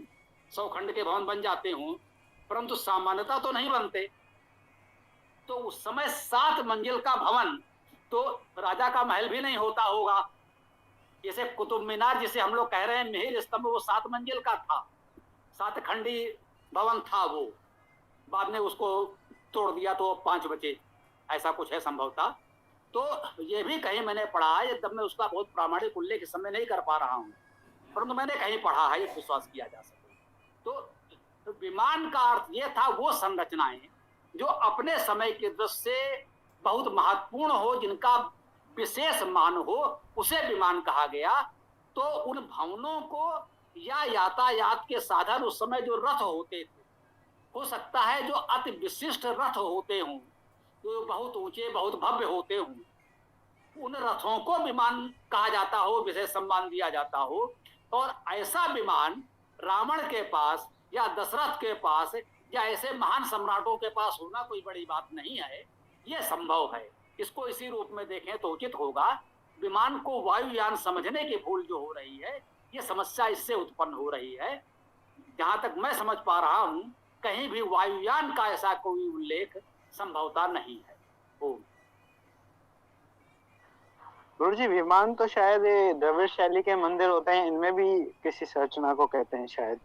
100 खंड के भवन बन जाते हों, परंतु सामान्यता तो नहीं बनते। तो उस समय 7 मंजिल का भवन तो राजा का महल भी नहीं होता होगा। जैसे कुतुब मीनार जिसे हम लोग कह रहे हैं मिहिर स्तंभ, वो 7 मंजिल का था, 7 खंडी भवन था वो, बाद में उसको तोड़ दिया तो 5 बचे, ऐसा कुछ है संभवतः। तो ये भी कहीं मैंने पढ़ा है, जब मैं उसका बहुत प्रामाणिक उल्लेख इस समय नहीं कर पा रहा हूँ, परंतु मैंने कहीं पढ़ा है, ये विश्वास किया जा सके। तो विमान का अर्थ ये था वो संरचनाएं जो अपने समय की दृष्टि से बहुत महत्वपूर्ण हो, जिनका विशेष मान हो, उसे विमान कहा गया। तो उन भवनों को या यातायात के साधन उस समय जो रथ होते थे, हो सकता है जो अति विशिष्ट रथ होते हों, जो बहुत ऊंचे बहुत भव्य होते हों, उन रथों को विमान कहा जाता हो, विशेष सम्मान दिया जाता हो। और ऐसा विमान रावण के पास या दशरथ के पास या ऐसे महान सम्राटों के पास होना कोई बड़ी बात नहीं है, ये संभव है। इसको इसी रूप में देखें तो उचित होगा। विमान को वायुयान समझने की भूल जो हो रही है, ये समस्या इससे उत्पन्न हो रही है। जहां तक मैं समझ पा रहा हूं कहीं भी वायुयान का ऐसा कोई उल्लेख संभवता नहीं है। ओम। गुरु जी, विमान तो शायद ये द्रविड़ शैली के मंदिर होते हैं, इनमें भी किसी संरचना को कहते हैं शायद,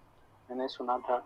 मैंने सुना था।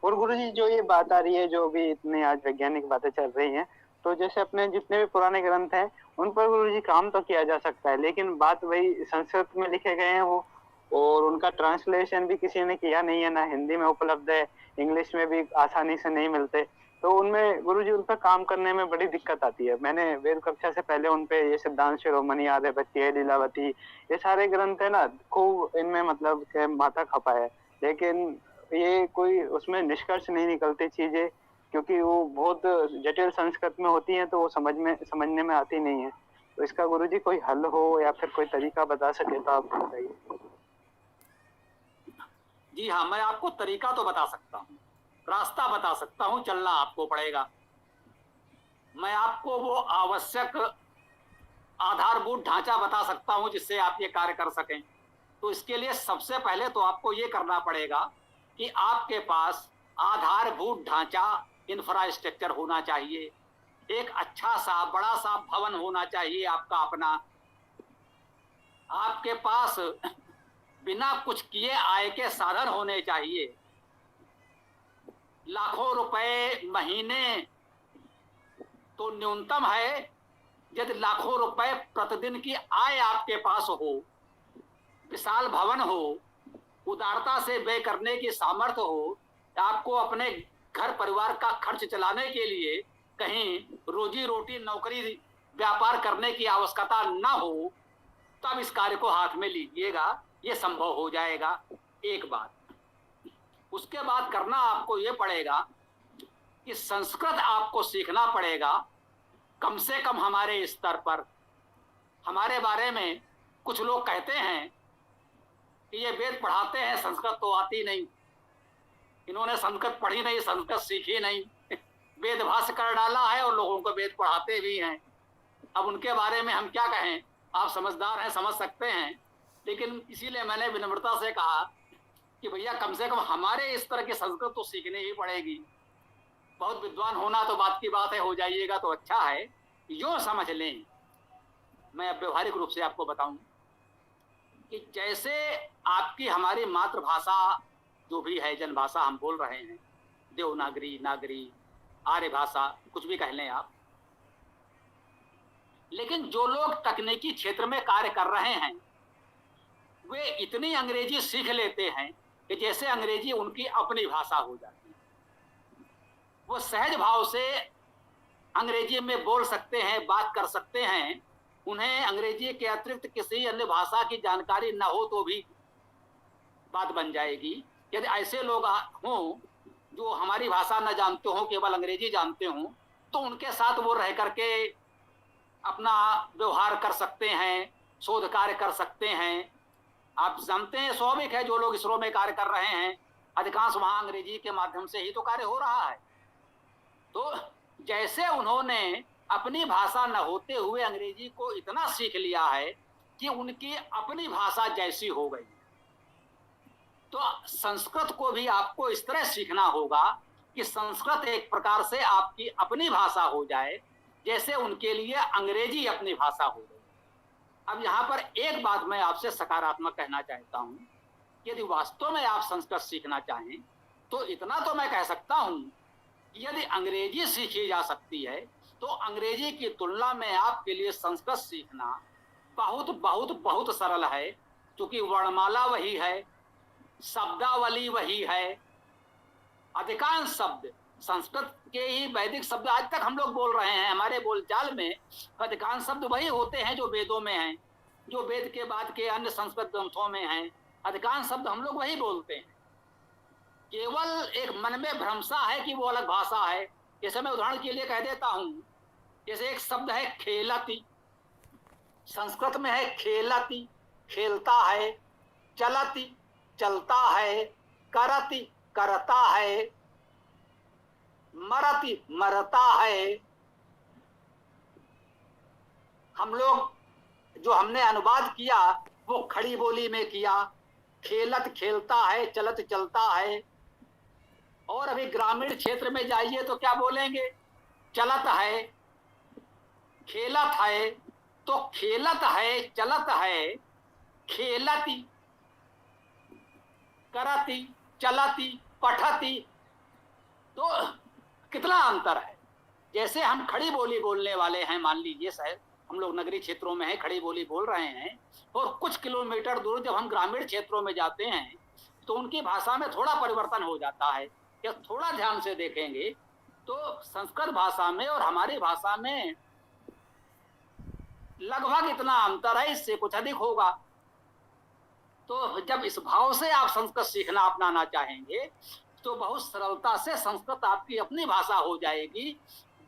और गुरु जी, जो ये बात आ रही है, जो भी इतनी आज वैज्ञानिक बातें चल रही हैं, तो जैसे अपने जितने भी पुराने ग्रंथ हैं उन पर गुरु जी काम तो किया जा सकता है, लेकिन बात वही संस्कृत में लिखे गए हैं वो, और उनका ट्रांसलेशन भी किसी ने किया नहीं है, ना हिंदी में उपलब्ध है, इंग्लिश में भी आसानी से नहीं मिलते, तो उनमें गुरु जी उन पर काम करने में बड़ी दिक्कत आती है। मैंने वेद कक्षा से पहले उन पे ये सिद्धांत शिरोमणि, आर्यभट्ट, लीलावती, ये सारे ग्रंथ है ना, खूब इनमें मतलब के माथा खपा है, लेकिन ये कोई उसमें निष्कर्ष नहीं निकलती चीजें, क्योंकि वो बहुत जटिल संस्कृत में होती हैं, तो वो समझने में आती नहीं है। तो इसका गुरु जी कोई हल हो या फिर कोई तरीका बता सके तो आप बताइए। जी हाँ, मैं आपको तरीका तो बता सकता हूँ, रास्ता बता सकता हूँ, चलना आपको पड़ेगा। मैं आपको वो आवश्यक आधारभूत ढांचा बता सकता हूँ जिससे आप ये कार्य कर सकें। तो इसके लिए सबसे पहले तो आपको ये करना पड़ेगा कि आपके पास आधारभूत ढांचा, इंफ्रास्ट्रक्चर होना चाहिए। एक अच्छा सा बड़ा सा भवन होना चाहिए आपका अपना। आपके पास बिना कुछ किए आय के साधन होने चाहिए। लाखों रुपए महीने तो न्यूनतम है, यदि लाखों रुपए प्रतिदिन की आय आपके पास हो, विशाल भवन हो, उदारता से व्यय करने की सामर्थ्य हो, आपको अपने घर परिवार का खर्च चलाने के लिए कहीं रोजी रोटी नौकरी व्यापार करने की आवश्यकता ना हो, तब इस कार्य को हाथ में लीजिएगा, ये संभव हो जाएगा। एक बात। उसके बाद करना आपको ये पड़ेगा कि संस्कृत आपको सीखना पड़ेगा, कम से कम हमारे स्तर पर। हमारे बारे में कुछ लोग कहते हैं कि ये वेद पढ़ाते हैं, संस्कृत तो आती नहीं, इन्होंने संस्कृत पढ़ी नहीं, संस्कृत सीखी नहीं, वेद भाष्य कर डाला है और लोगों को वेद पढ़ाते भी हैं। अब उनके बारे में हम क्या कहें? आप समझदार हैं, समझ सकते हैं, लेकिन इसीलिए मैंने विनम्रता से कहा कि भैया कम से कम हमारे इस तरह की संस्कृत तो सीखनी ही पड़ेगी। बहुत विद्वान होना तो बात की बात है, हो जाइएगा तो अच्छा है। यूं समझ लें, मैं अब व्यवहारिक रूप से आपको बताऊं कि जैसे आपकी हमारी मातृभाषा जो भी है, जनभाषा हम बोल रहे हैं, देवनागरी, नागरी, आर्य भाषा, कुछ भी कह लें आप, लेकिन जो लोग तकनीकी क्षेत्र में कार्य कर रहे हैं वे इतनी अंग्रेजी सीख लेते हैं कि जैसे अंग्रेजी उनकी अपनी भाषा हो जाती है। वो सहज भाव से अंग्रेजी में बोल सकते हैं, बात कर सकते हैं। उन्हें अंग्रेजी के अतिरिक्त किसी अन्य भाषा की जानकारी न हो तो भी बात बन जाएगी। यदि ऐसे लोग हों जो हमारी भाषा न जानते हों, केवल अंग्रेजी जानते हों, तो उनके साथ वो रह करके अपना व्यवहार कर सकते हैं, शोध कार्य कर सकते हैं। आप जानते हैं, स्वाभाविक है, जो लोग इसरो में कार्य कर रहे हैं अधिकांश वहां अंग्रेजी के माध्यम से ही तो कार्य हो रहा है। तो जैसे उन्होंने अपनी भाषा न होते हुए अंग्रेजी को इतना सीख लिया है कि उनकी अपनी भाषा जैसी हो गई, तो संस्कृत को भी आपको इस तरह सीखना होगा कि संस्कृत एक प्रकार से आपकी अपनी भाषा हो जाए, जैसे उनके लिए अंग्रेजी अपनी भाषा हो गई। अब यहाँ पर एक बात मैं आपसे सकारात्मक कहना चाहता हूँ, यदि वास्तव में आप संस्कृत सीखना चाहें तो इतना तो मैं कह सकता हूँ कि यदि अंग्रेजी सीखी जा सकती है तो अंग्रेजी की तुलना में आपके लिए संस्कृत सीखना बहुत बहुत बहुत सरल है, क्योंकि वर्णमाला वही है, शब्दावली वही है। अधिकांश शब्द संस्कृत के ही वैदिक शब्द आज तक हम लोग बोल रहे हैं, हमारे बोलचाल में अधिकांश शब्द वही होते हैं जो वेदों में हैं, जो वेद के बाद के अन्य संस्कृत ग्रंथों में हैं। अधिकांश शब्द हम लोग वही बोलते हैं। केवल एक मन में भ्रमसा है कि वो अलग भाषा है। जैसे मैं उदाहरण के लिए कह देता हूं, जैसे एक शब्द है खेलती, संस्कृत में है खेलती, खेलता है, चलती, चलता है, करती, करता है, मरती, मरता है। हम लोग जो हमने अनुवाद किया वो खड़ी बोली में किया, खेलत खेलता है, चलत चलता है। और अभी ग्रामीण क्षेत्र में जाइए तो क्या बोलेंगे, चलत है, खेलत है, तो खेलत है, चलत है, खेलती, करती, चलती, पठती, तो कितना अंतर है। जैसे हम खड़ी बोली बोलने वाले हैं, मान लीजिए शायद हम लोग नगरीय क्षेत्रों में हैं, खड़ी बोली बोल रहे हैं, और कुछ किलोमीटर दूर जब हम ग्रामीण क्षेत्रों में जाते हैं तो उनकी भाषा में थोड़ा परिवर्तन हो जाता है। या थोड़ा ध्यान से देखेंगे तो संस्कृत भाषा में और हमारी भाषा में लगभग इतना अंतर है, इससे कुछ अधिक होगा। तो जब इस भाव से आप संस्कृत सीखना अपनाना चाहेंगे तो बहुत सरलता से संस्कृत आपकी अपनी भाषा हो जाएगी,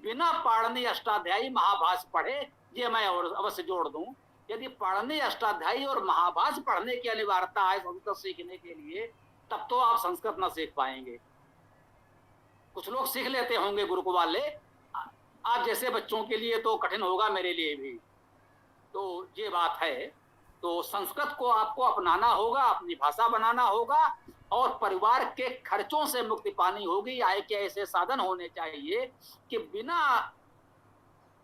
बिना पाणिनि अष्टाध्यायी महाभाष्य पढ़े। ये मैं और अवश्य जोड़ दूं, यदि पाणिनि अष्टाध्यायी और महाभाष्य पढ़ने की अनिवार्यता है संस्कृत सीखने के लिए, तब तो आप संस्कृत न सीख पाएंगे। कुछ लोग सीख लेते होंगे गुरुकुल वाले, आप जैसे बच्चों के लिए तो कठिन होगा, मेरे लिए भी। तो ये बात है। तो संस्कृत को आपको अपनाना होगा, अपनी भाषा बनाना होगा, और परिवार के खर्चों से मुक्ति पानी होगी। आय के ऐसे साधन होने चाहिए कि बिना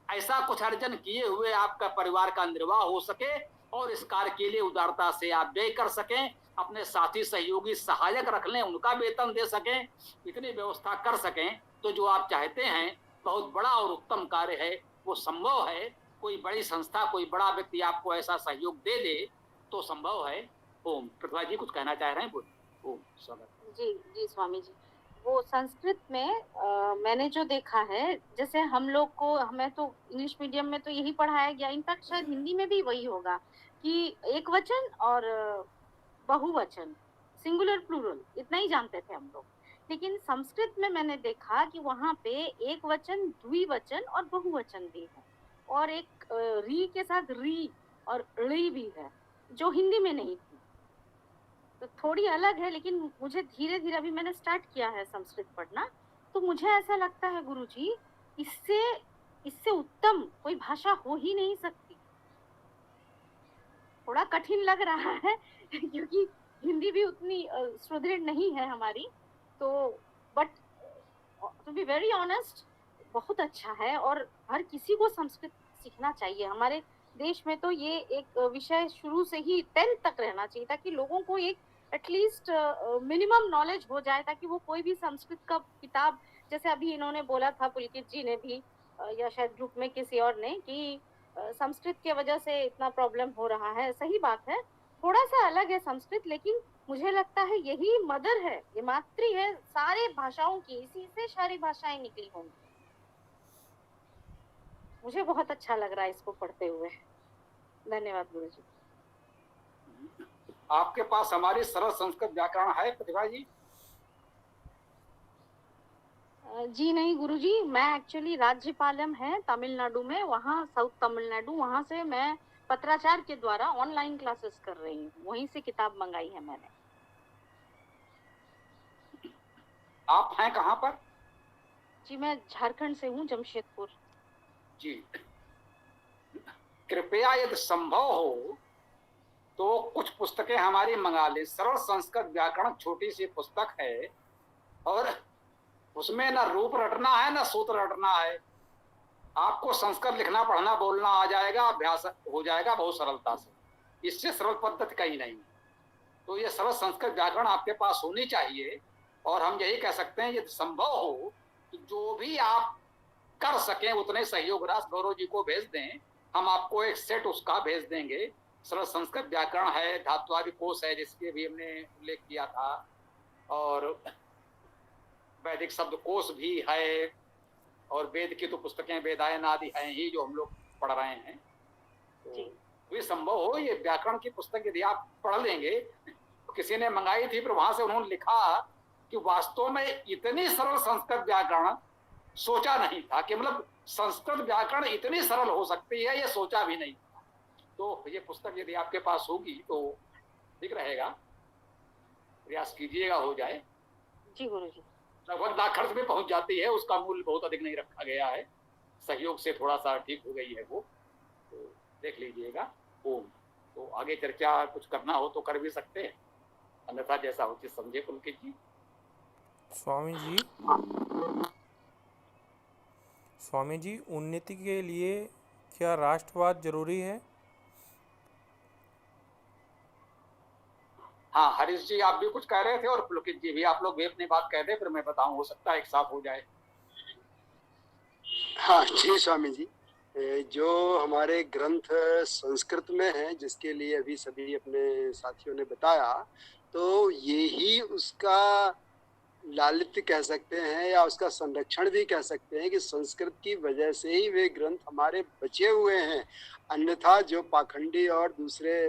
ऐसा कुछ अर्जन किए हुए आपका परिवार का निर्वाह हो सके, और इस कार्य के लिए उदारता से आप व्यय कर सकें, अपने साथी सहयोगी सहायक रख लें, उनका वेतन दे सकें, इतनी व्यवस्था कर सकें तो जो आप चाहते हैं बहुत बड़ा और उत्तम कार्य है, वो संभव है। कोई बड़ी संस्था, कोई बड़ा व्यक्ति आपको ऐसा सहयोग दे दे तो संभव है। ओम। प्रतिभा जी कुछ कहना चाह रहे हैं, बोलिए। ओम स्वागत। जी जी स्वामी जी, वो संस्कृत में मैंने जो देखा है, जैसे हम लोग को, हमें तो इंग्लिश मीडियम में तो यही पढ़ाया गया, इनफैक्ट शायद हिंदी में भी वही होगा कि एक वचन और बहुवचन, सिंगुलर प्लूरल, इतना ही जानते थे हम लोग। लेकिन संस्कृत में मैंने देखा कि वहाँ पे एक वचन, द्विवचन और बहुवचन भी है, और एक री के साथ री और ड़ी भी है, जो हिंदी में नहीं थी। तो थोड़ी अलग है, लेकिन मुझे धीरे धीरे, अभी मैंने स्टार्ट किया है संस्कृत पढ़ना, तो मुझे ऐसा लगता है गुरुजी, इससे इससे उत्तम कोई भाषा हो ही नहीं सकती। थोड़ा कठिन लग रहा है क्योंकि हिंदी भी उतनी सुदृढ़ नहीं है हमारी, तो but to be very honest बहुत अच्छा है, और हर किसी को संस्कृत सीखना चाहिए। हमारे देश में तो ये एक विषय शुरू से ही 10th तक रहना चाहिए, ताकि लोगों को एक एटलीस्ट मिनिमम नॉलेज हो जाए, ताकि वो कोई भी संस्कृत का किताब, जैसे अभी इन्होंने बोला था पुलकित जी ने भी, या शायद ग्रुप में किसी और ने, कि संस्कृत की वजह से इतना प्रॉब्लम हो रहा है। सही बात है, थोड़ा सा अलग है संस्कृत, लेकिन मुझे लगता है यही मदर है, ये मातृ है सारे भाषाओं की, इसी से सारी भाषाएं निकली होंगी। मुझे बहुत अच्छा लग रहा है इसको पढ़ते हुए। धन्यवाद गुरुजी। आपके पास हमारी सरल संस्कृत व्याकरण है प्रतिभा जी? जी नहीं गुरुजी, मैं एक्चुअली राज्यपालम है तमिलनाडु में, वहाँ साउथ तमिलनाडु, वहाँ से मैं पत्राचार के द्वारा ऑनलाइन क्लासेस कर रही हूँ, वहीं से किताब मंगाई है मैंने। आप हैं कहाँ पर? जी मैं झारखंड से हूँ, जमशेदपुर। जी, कृपया यदि संभव हो तो कुछ पुस्तकें हमारी मंगा लें। सरल संस्कृत व्याकरण छोटी सी पुस्तक है, और उसमें ना रूप रटना है ना सूत्र रटना है। आपको संस्कृत लिखना पढ़ना बोलना आ जाएगा, अभ्यास हो जाएगा बहुत सरलता से। इससे सरल पद्धति कहीं नहीं। तो ये सरल संस्कृत व्याकरण आपके पास होनी चाहिए, और हम यही कह सकते हैं यदि संभव हो तो जो भी आप कर सकें उतने सहयोग राशि गौरव जी को भेज दें, हम आपको एक सेट उसका भेज देंगे। सरल संस्कृत व्याकरण है, धात्वादि कोश है जिसके भी हमने उल्लेख किया था, और वैदिक शब्द कोश भी है, और वेद की तो पुस्तकें वेदायन आदि हैं ही जो हम लोग पढ़ रहे हैं। तो ये संभव हो, ये व्याकरण की पुस्तक यदि आप पढ़ लेंगे, तो किसी ने मंगाई थी, पर वहां से उन्होंने लिखा कि वास्तव में इतनी सरल संस्कृत व्याकरण सोचा नहीं था, कि मतलब संस्कृत व्याकरण इतनी सरल हो सकती है, ये सोचा भी नहीं था। तो ये पुस्तक यदि आपके पास होगी तो ठीक रहेगा, प्रयास कीजिएगा हो जाए। जी गुरुजी। लगभग लाख खर्च में पहुंच जाती है, उसका मूल्य बहुत अधिक नहीं रखा गया है, सहयोग से थोड़ा सा ठीक हो गई है वो, तो देख लीजिएगा। ओम। तो आगे चर्चा कुछ करना हो तो कर भी सकते हैं, अन्यथा जैसा उचित समझे पुलकित जी। स्वामी जी, स्वामी जी, उन्नति के लिए क्या राष्ट्रवाद जरूरी है? हाँ हरीश जी, आप भी कुछ कह रहे थे और पुलकित जी भी, आप लोग भी अपनी बात कह दे, फिर मैं बताऊं, हो सकता है एक साथ हो जाए। हाँ जी स्वामी जी, जो हमारे ग्रंथ संस्कृत में हैं, जिसके लिए अभी सभी अपने साथियों ने बताया, तो यही उसका लालित्य कह सकते हैं या उसका संरक्षण भी कह सकते हैं कि संस्कृत की वजह से ही वे ग्रंथ हमारे बचे हुए हैं। अन्यथा जो पाखंडी और दूसरे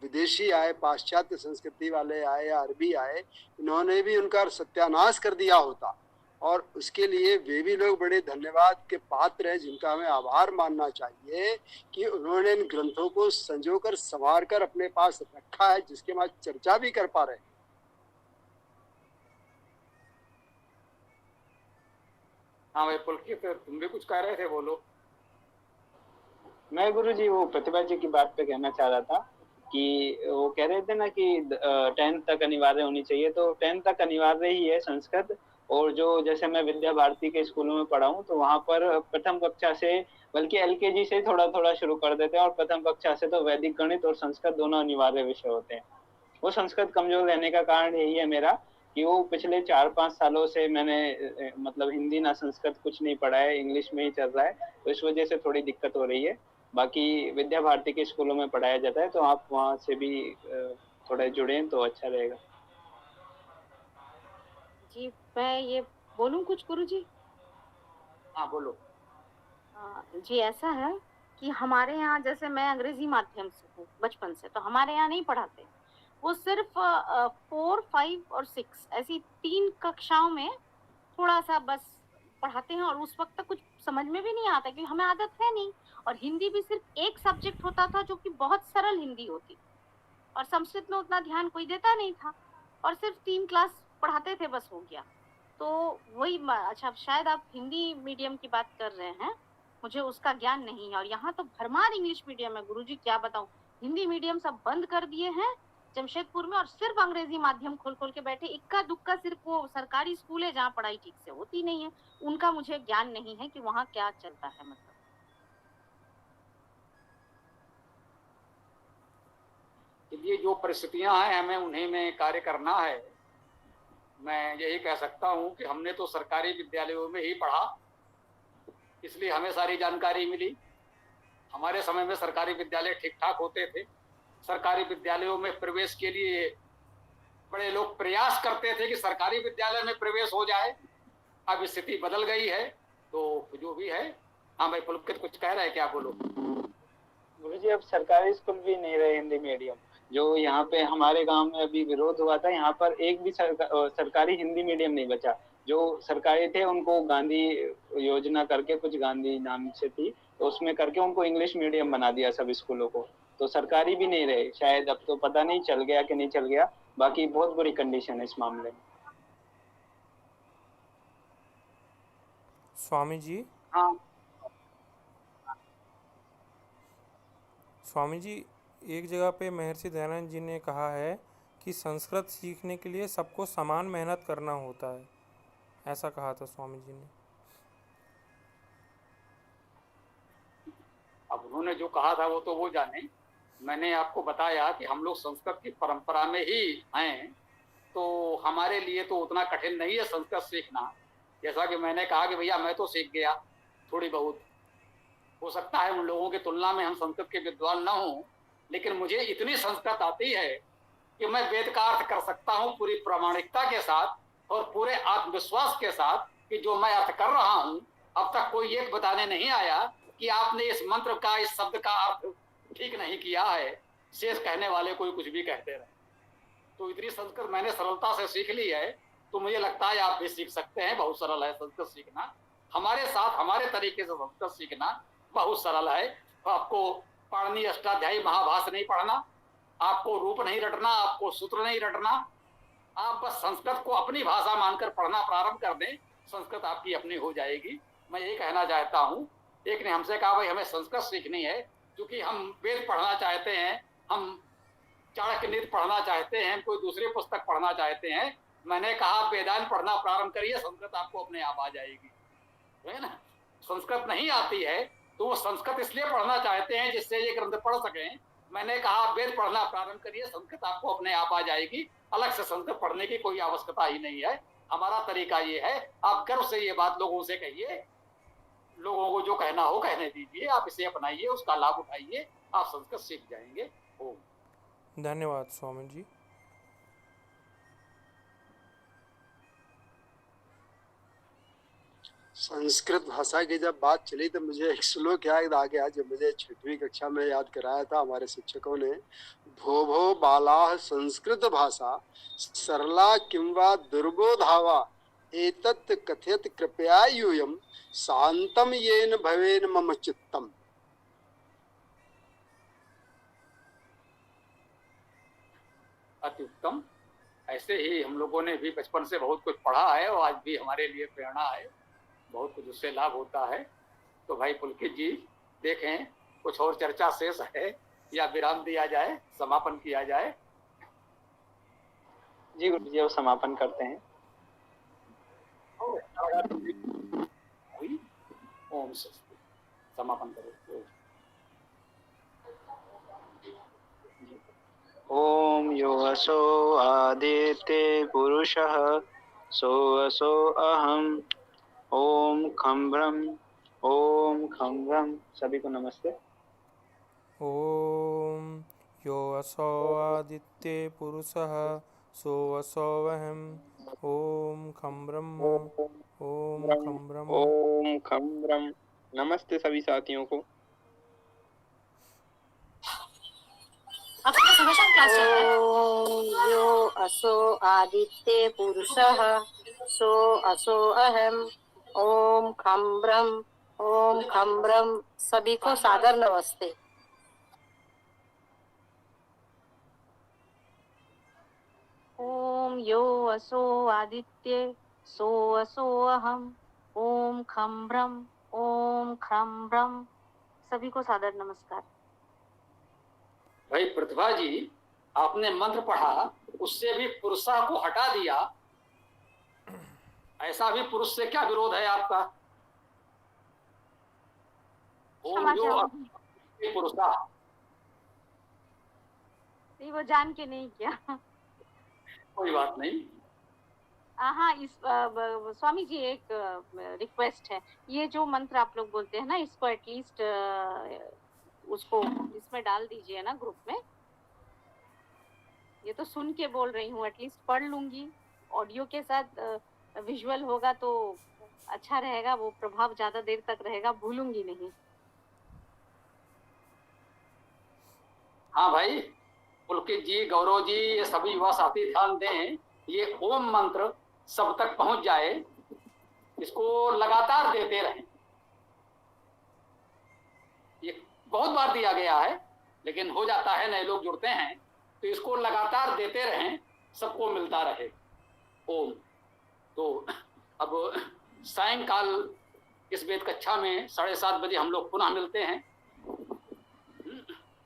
विदेशी आए, पाश्चात्य संस्कृति वाले आए या अरबी आए, इन्होंने भी उनका सत्यानाश कर दिया होता। और उसके लिए वे भी लोग बड़े धन्यवाद के पात्र हैं, जिनका हमें आभार मानना चाहिए कि उन्होंने इन ग्रंथों को संजोकर संवार कर अपने पास रखा है, जिसके हम आज चर्चा भी कर पा रहे हैं। हाँ भाई पुलकित, तुम भी कुछ कह रहे थे, बोलो। मैं गुरुजी वो प्रतिभा जी की बात पे कहना चाह रहा था कि वो कह रहे थे ना कि 10th तक अनिवार्य होनी चाहिए, तो 10th तक अनिवार्य ही है संस्कृत। और जो जैसे मैं विद्या भारती के स्कूलों में पढ़ा हूँ, तो वहां पर प्रथम कक्षा से, बल्कि एलकेजी से थोड़ा थोड़ा शुरू कर देते हैं, और प्रथम कक्षा से तो वैदिक गणित और संस्कृत दोनों अनिवार्य विषय होते हैं। वो संस्कृत कमजोर रहने का कारण यही है मेरा, कि वो पिछले 4-5 सालों से मैंने मतलब हिंदी ना संस्कृत कुछ नहीं पढ़ा है, इंग्लिश में ही चल रहा है, तो इस वजह से थोड़ी दिक्कत हो रही है। बाकी विद्या भारती के स्कूलों में पढ़ाया जाता है, तो आप वहाँ से भी थोड़ा जुड़े तो अच्छा रहेगा। जी मैं ये बोलूं कुछ गुरुजी? हाँ बोलो। जी ऐसा है कि हमारे यहाँ, जैसे मैं अंग्रेजी माध्यम से हूँ बचपन से, तो हमारे यहाँ नहीं पढ़ाते। वो सिर्फ 4, 5 और 6 ऐसी 3 कक्षाओं में थोड़ा सा बस पढ़ाते हैं, और उस वक्त तक कुछ समझ में भी नहीं आता, क्योंकि हमें आदत है नहीं। और हिंदी भी सिर्फ एक सब्जेक्ट होता था, जो कि बहुत सरल हिंदी होती थी, और संस्कृत में उतना ध्यान कोई देता नहीं था, और सिर्फ 3 क्लास पढ़ाते थे, बस हो गया। तो वही अच्छा, शायद आप हिंदी मीडियम की बात कर रहे हैं, मुझे उसका ज्ञान नहीं है। और यहाँ तो भरमार इंग्लिश मीडियम है गुरुजी, क्या बताऊं। हिंदी मीडियम सब बंद कर दिए हैं जमशेदपुर में, और सिर्फ अंग्रेजी माध्यम खोल खोल के बैठे। इक्का दुक्का सिर्फ वो सरकारी स्कूल है जहाँ पढ़ाई ठीक से होती नहीं है, उनका मुझे ज्ञान नहीं है कि वहाँ क्या चलता है। मतलब ये जो परिस्थितियां हैं, हमें उन्हीं में कार्य करना है। मैं यही कह सकता हूँ कि हमने तो सरकारी विद्यालयों में ही पढ़ा, इसलिए हमें सारी जानकारी मिली। हमारे समय में सरकारी विद्यालय ठीक ठाक होते थे। सरकारी विद्यालयों में प्रवेश के लिए बड़े लोग प्रयास करते थे कि सरकारी विद्यालय में प्रवेश हो जाए। अब स्थिति बदल गई है, तो जो भी है। हाँ भाई पुलकित कुछ कह रहे हैं, क्या बोलो। गुरुजी अब सरकारी स्कूल भी नहीं रहे हिंदी मीडियम। जो यहाँ पे हमारे गांव में अभी विरोध हुआ था, यहाँ पर एक भी सरकारी हिंदी मीडियम नहीं बचा। जो सरकारी थे उनको गांधी योजना करके, कुछ गांधी नाम से थी, तो उसमें करके उनको इंग्लिश मीडियम बना दिया सब स्कूलों को। तो सरकारी भी नहीं रहे शायद, अब तो पता नहीं चल गया कि नहीं चल गया। बाकी बहुत बुरी कंडीशन है इस मामले में। स्वामी जी, हाँ स्वामी जी, एक जगह पे महर्षि दयानंद जी ने कहा है कि संस्कृत सीखने के लिए सबको समान मेहनत करना होता है, ऐसा कहा था स्वामी जी ने। अब उन्होंने जो कहा था वो तो वो जाने। मैंने आपको बताया कि हम लोग संस्कृत की परंपरा में ही हैं, तो हमारे लिए तो उतना कठिन नहीं है संस्कृत सीखना। जैसा कि मैंने कहा कि भैया मैं तो सीख गया थोड़ी बहुत। हो सकता है उन लोगों की तुलना में हम संस्कृत के विद्वान न हों, लेकिन मुझे इतनी संस्कृत आती है कि मैं वेद का अर्थ कर सकता हूं पूरी प्रामाणिकता के साथ और पूरे आत्मविश्वास के साथ कि जो मैं अर्थ कर रहा हूं, अब तक कोई एक बताने नहीं आया कि आपने इस मंत्र का, इस शब्द का अर्थ ठीक नहीं किया है। शेष कहने वाले कोई कुछ भी कहते रहे। तो इतनी संस्कृत मैंने सरलता से सीख ली है, तो मुझे लगता है आप भी सीख सकते हैं। बहुत सरल है संस्कृत सीखना, हमारे साथ हमारे तरीके से संस्कृत सीखना बहुत सरल है। तो आपको पाणिनि अष्टाध्यायी महाभाष्य नहीं पढ़ना, आपको रूप नहीं रटना, आपको सूत्र नहीं रटना। आप बस संस्कृत को अपनी भाषा मानकर पढ़ना प्रारंभ कर दें, संस्कृत आपकी अपनी हो जाएगी। मैं ये कहना चाहता हूँ। एक ने हमसे कहा भाई हमें संस्कृत सीखनी है, क्योंकि हम वेद पढ़ना चाहते हैं, हम चाणक्य नीति पढ़ना चाहते हैं, कोई दूसरी पुस्तक पढ़ना चाहते हैं, मैंने कहा वेदांत पढ़ना प्रारंभ करिए, संस्कृत आपको अपने आप आ जाएगी, है ना। संस्कृत नहीं आती है तो वो संस्कृत इसलिए पढ़ना चाहते हैं जिससे ये ग्रंथ पढ़ सकें। मैंने कहा वेद पढ़ना प्रारंभ करिए, संस्कृत आपको अपने आप आ जाएगी, अलग से संस्कृत पढ़ने की कोई आवश्यकता ही नहीं है। हमारा तरीका ये है, आप गर्व से ये बात लोगों से कहिए, लोगों को जो कहना हो कहने दीजिए, आप इसे अपनाइए, उसका लाभ उठाइए, आप संस्कृत सीख जाएंगे। ओम। धन्यवाद स्वामी जी। संस्कृत भाषा की जब बात चली तो मुझे एक श्लोक याद आ गया जो मुझे 6वीं कक्षा में याद कराया था हमारे शिक्षकों ने। भो भो बालाः संस्कृत भाषा सरला किंवा दुर्बोधावा एतत् कथयत कृपया यूयम् शांतम येन भवेन मम चित्तम। अति उत्तम। ऐसे ही हम लोगों ने भी बचपन से बहुत कुछ पढ़ा है और आज भी हमारे लिए प्रेरणा है, बहुत कुछ उससे लाभ होता है। तो भाई पुलकित जी देखें, कुछ और चर्चा शेष है या विराम दिया जाए, समापन किया जाए? जी गुरु जी, अब समापन करते हैं। ओम स्वस्ति। समापन करो। ओम यो असो आदित्य पुरुषः सो असो अहम् ओम खं ब्रह्म। सभी को नमस्ते। ओम यो असौ आदित्ये पुरुषः सो असौ वहम् ओम खं ब्रह्म ओम खं ब्रह्म। ओम खं ब्रह्म। नमस्ते सभी साथियों को। ओम यो असो आदित्य पुरुषः सो असो अहम ओम खं ब्रह्म। सभी को सादर नमस्ते। ओम यो असो आदित्य सो असो अहम ओम खं ब्रह्म। सभी को सादर नमस्कार। भाई प्रतिभा जी, आपने मंत्र पढ़ा, उससे भी पुरुषा को हटा दिया, ऐसा भी पुरुष से क्या विरोध है आपका? ओम यो पुरुषा, नहीं वो जान के नहीं किया। कोई बात नहीं। हाँ, इस स्वामी जी एक रिक्वेस्ट है, ये जो मंत्र आप लोग बोलते हैं ना, इसको एटलीस्ट उसको इसमें डाल दीजिए ना ग्रुप में। ये तो सुन के बोल रही हूँ, एटलीस्ट पढ़ लूंगी, ऑडियो के साथ विजुअल होगा तो अच्छा रहेगा, वो प्रभाव ज्यादा देर तक रहेगा, भूलूंगी नहीं। हाँ भाई पुलकित जी, गौरव जी, ये सभी युवा साथी ध्यान दें, ये ओम मंत्र सब तक पहुंच जाए, इसको लगातार देते रहें। ये बहुत बार दिया गया है लेकिन हो जाता है, नए लोग जुड़ते हैं, तो इसको लगातार देते रहें, सबको मिलता रहे। ओम। तो अब सायंकाल इस वेद कक्षा में 7:30 बजे हम लोग पुनः मिलते हैं।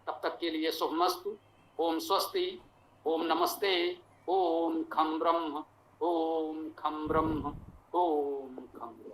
तब तक के लिए शुभमस्तु। ओम स्वस्ति, ओम नमस्ते, ओम खं ब्रह्म, ओम खं ब्रह्म, ओम खं ब्रह्म।